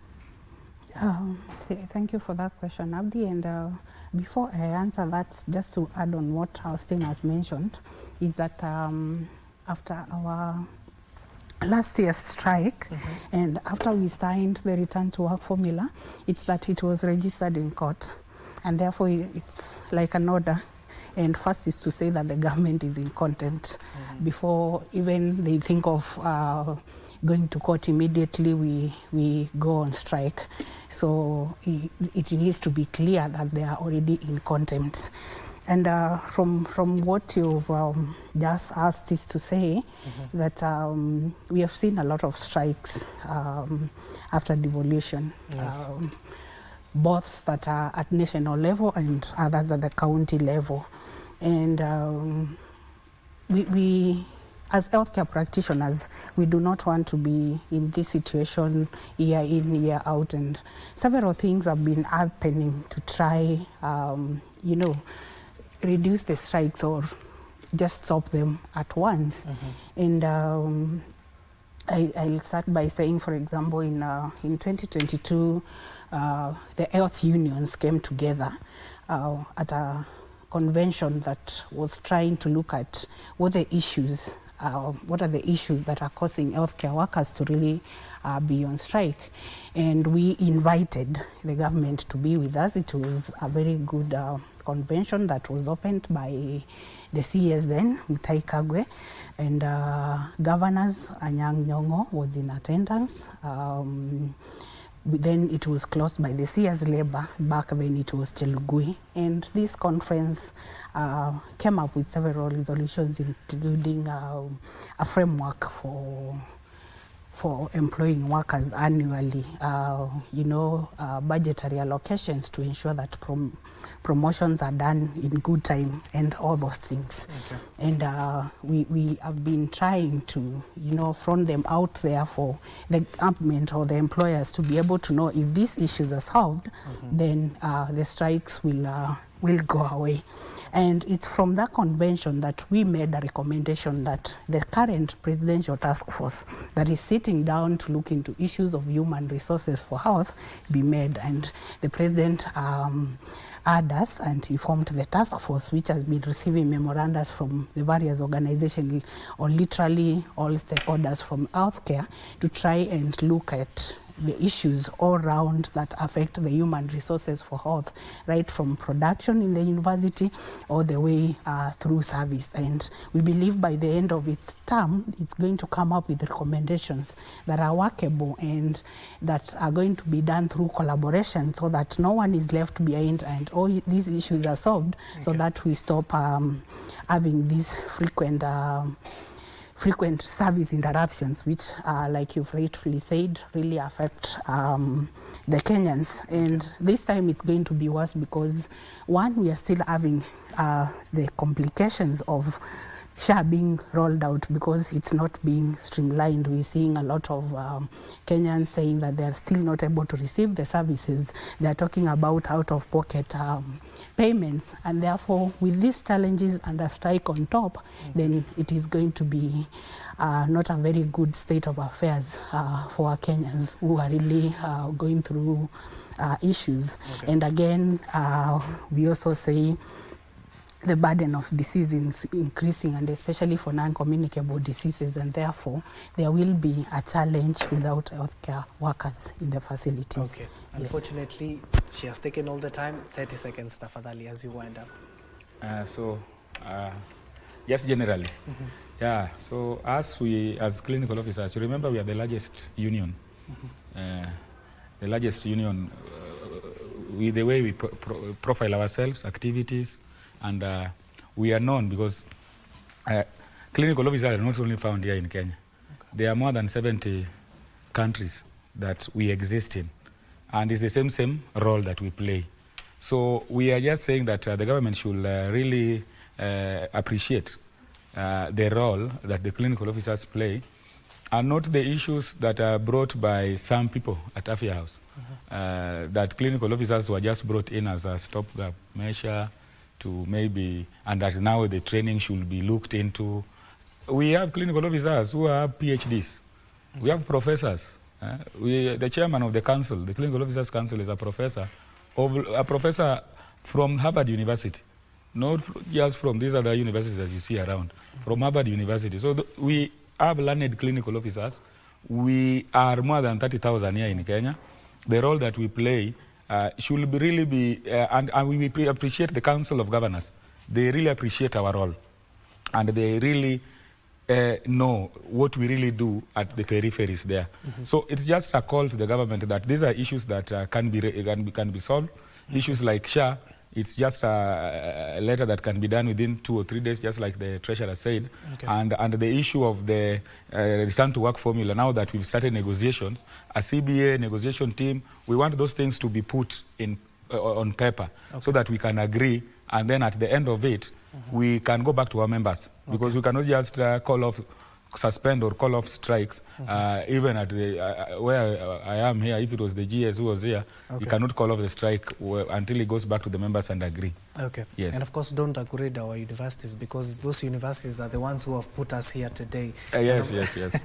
Thank you for that question, Abdi. And before I answer that, just to add on what Austin has mentioned, is that after our last year's strike, and after we signed the return to work formula, it's that it was registered in court, and therefore it's like an order. And first is to say that the government is in contempt before even they think of going to court immediately. We go on strike. So it needs to be clear that they are already in contempt. And from what you've just asked is to say that we have seen a lot of strikes after devolution, both that are at national level and others at the county level. And we as healthcare practitioners, we do not want to be in this situation year in, year out. And several things have been happening to try, reduce the strikes or just stop them at once. And I'll start by saying, for example, in 2022, the health unions came together at a convention that was trying to look at what the issues the issues that are causing healthcare workers to really be on strike. And we invited the government to be with us. It was a very good convention that was opened by the CS then, Mutahi Kagwe, and governors Anyang' Nyong'o was in attendance. Then it was closed by the CS Labour, back when it was Chelugui. And this conference came up with several resolutions, including a framework for employing workers annually, budgetary allocations to ensure that promotions are done in good time and all those things. Okay. And we have been trying to, front them out there for the government or the employers to be able to know if these issues are solved, then the strikes will go away. And it's from that convention that we made a recommendation that the current presidential task force that is sitting down to look into issues of human resources for health be made. And the president had us, and he formed the task force, which has been receiving memorandums from the various organizations, or literally all stakeholders from healthcare, to try and look at the issues all around that affect the human resources for health, right from production in the university all the way through service. And we believe by the end of its term, it's going to come up with recommendations that are workable and that are going to be done through collaboration, so that no one is left behind and all these issues are solved. Okay. So that we stop having these frequent service interruptions, which, like you've rightfully said, really affect the Kenyans. And this time it's going to be worse because, one, we are still having the complications of SHA being rolled out because it's not being streamlined. We're seeing a lot of Kenyans saying that they're still not able to receive the services. They're talking about out-of-pocket payments, and therefore with these challenges and a strike on top, then it is going to be not a very good state of affairs for our Kenyans who are really going through issues. Okay. And again, we also say the burden of disease is increasing, and especially for non-communicable diseases, and therefore there will be a challenge without healthcare workers in the facilities. Okay. Yes. Unfortunately, she has taken all the time. 30 seconds, tafadhali, as you wind up. Yes, generally. Yeah, so as clinical officers, you remember we are the largest union. The largest union, with the way we profile ourselves, activities, and we are known because clinical officers are not only found here in Kenya. Okay. There are more than 70 countries that we exist in, and it's the same role that we play. So we are just saying that the government should really appreciate the role that the clinical officers play, and not the issues that are brought by some people at Afya House. That clinical officers were just brought in as a stopgap measure to maybe, and that now the training should be looked into. We have clinical officers who have PhDs. We have professors. The chairman of the council, the Clinical Officers Council, is a professor from Harvard University, not just from these other universities as you see around, from Harvard University. So we have learned clinical officers. We are more than 30,000 here in Kenya. The role that we play should really be, and we appreciate the Council of Governors. They really appreciate our role, and they really know what we really do at the peripheries there. So it's just a call to the government that these are issues that can be solved. Issues like SHA, it's just a letter that can be done within 2 or 3 days, just like the treasurer said. Okay. And the issue of the return to work formula, now that we've started negotiations, a CBA negotiation team, we want those things to be put in on paper, okay, so that we can agree, and then at the end of it, we can go back to our members, because we cannot just call suspend or call off strikes, even at the, where I am here, if it was the GS who was here, he cannot call off the strike until he goes back to the members and agree. Okay. Yes. And of course, don't upgrade our universities, because those universities are the ones who have put us here today. Yes.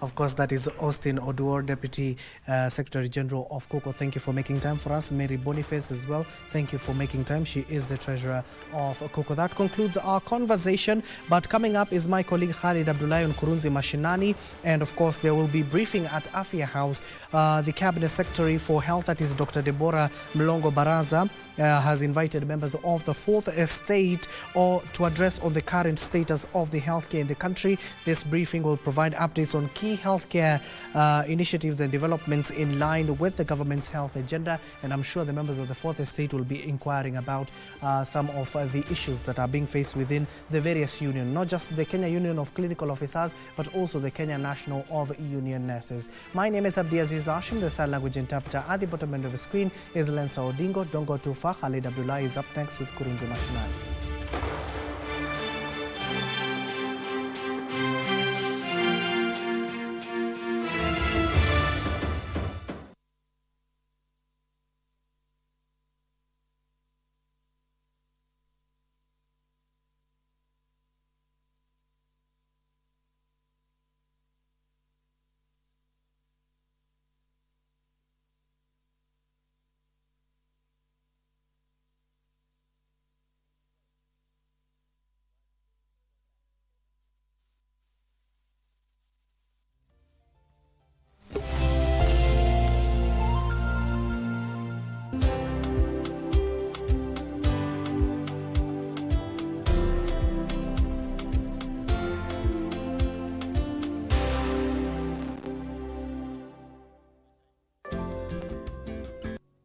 Of course, that is Austin Oduor, Deputy Secretary General of KUKO. Thank you for making time for us. Mary Boniface as well. Thank you for making time. She is the Treasurer of KUKO. That concludes our conversation. But coming up is my colleague Khalid Abdullahi on Kurunzi Mashinani. And of course, there will be briefing at Afia House. The Cabinet Secretary for Health, that is Dr. Deborah Mlongo Baraza, has invited members of the Fourth Estate to address on the current status of the healthcare in the country. This briefing will provide updates on key healthcare initiatives and developments in line with the government's health agenda. And I'm sure the members of the Fourth Estate will be inquiring about some of the issues that are being faced within the various unions, not just the Kenya Union of Clinical Officers, but also the Kenya National of Union Nurses. My name is Abdiaziz Hashim, the sign language interpreter. At the bottom end of the screen is Lensa Odingo. Don't go too far. Khalid Abdullahi is up next with Kurunzi Mashinani.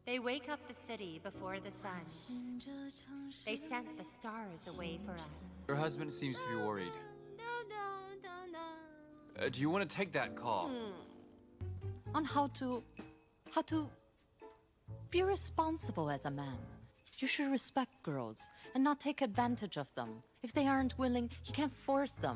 They wake up the city before the sun. They sent the stars away for us. Your husband seems to be worried. Do you want to take that call? On how to be responsible as a man. You should respect girls and not take advantage of them. If they aren't willing, you can't force them.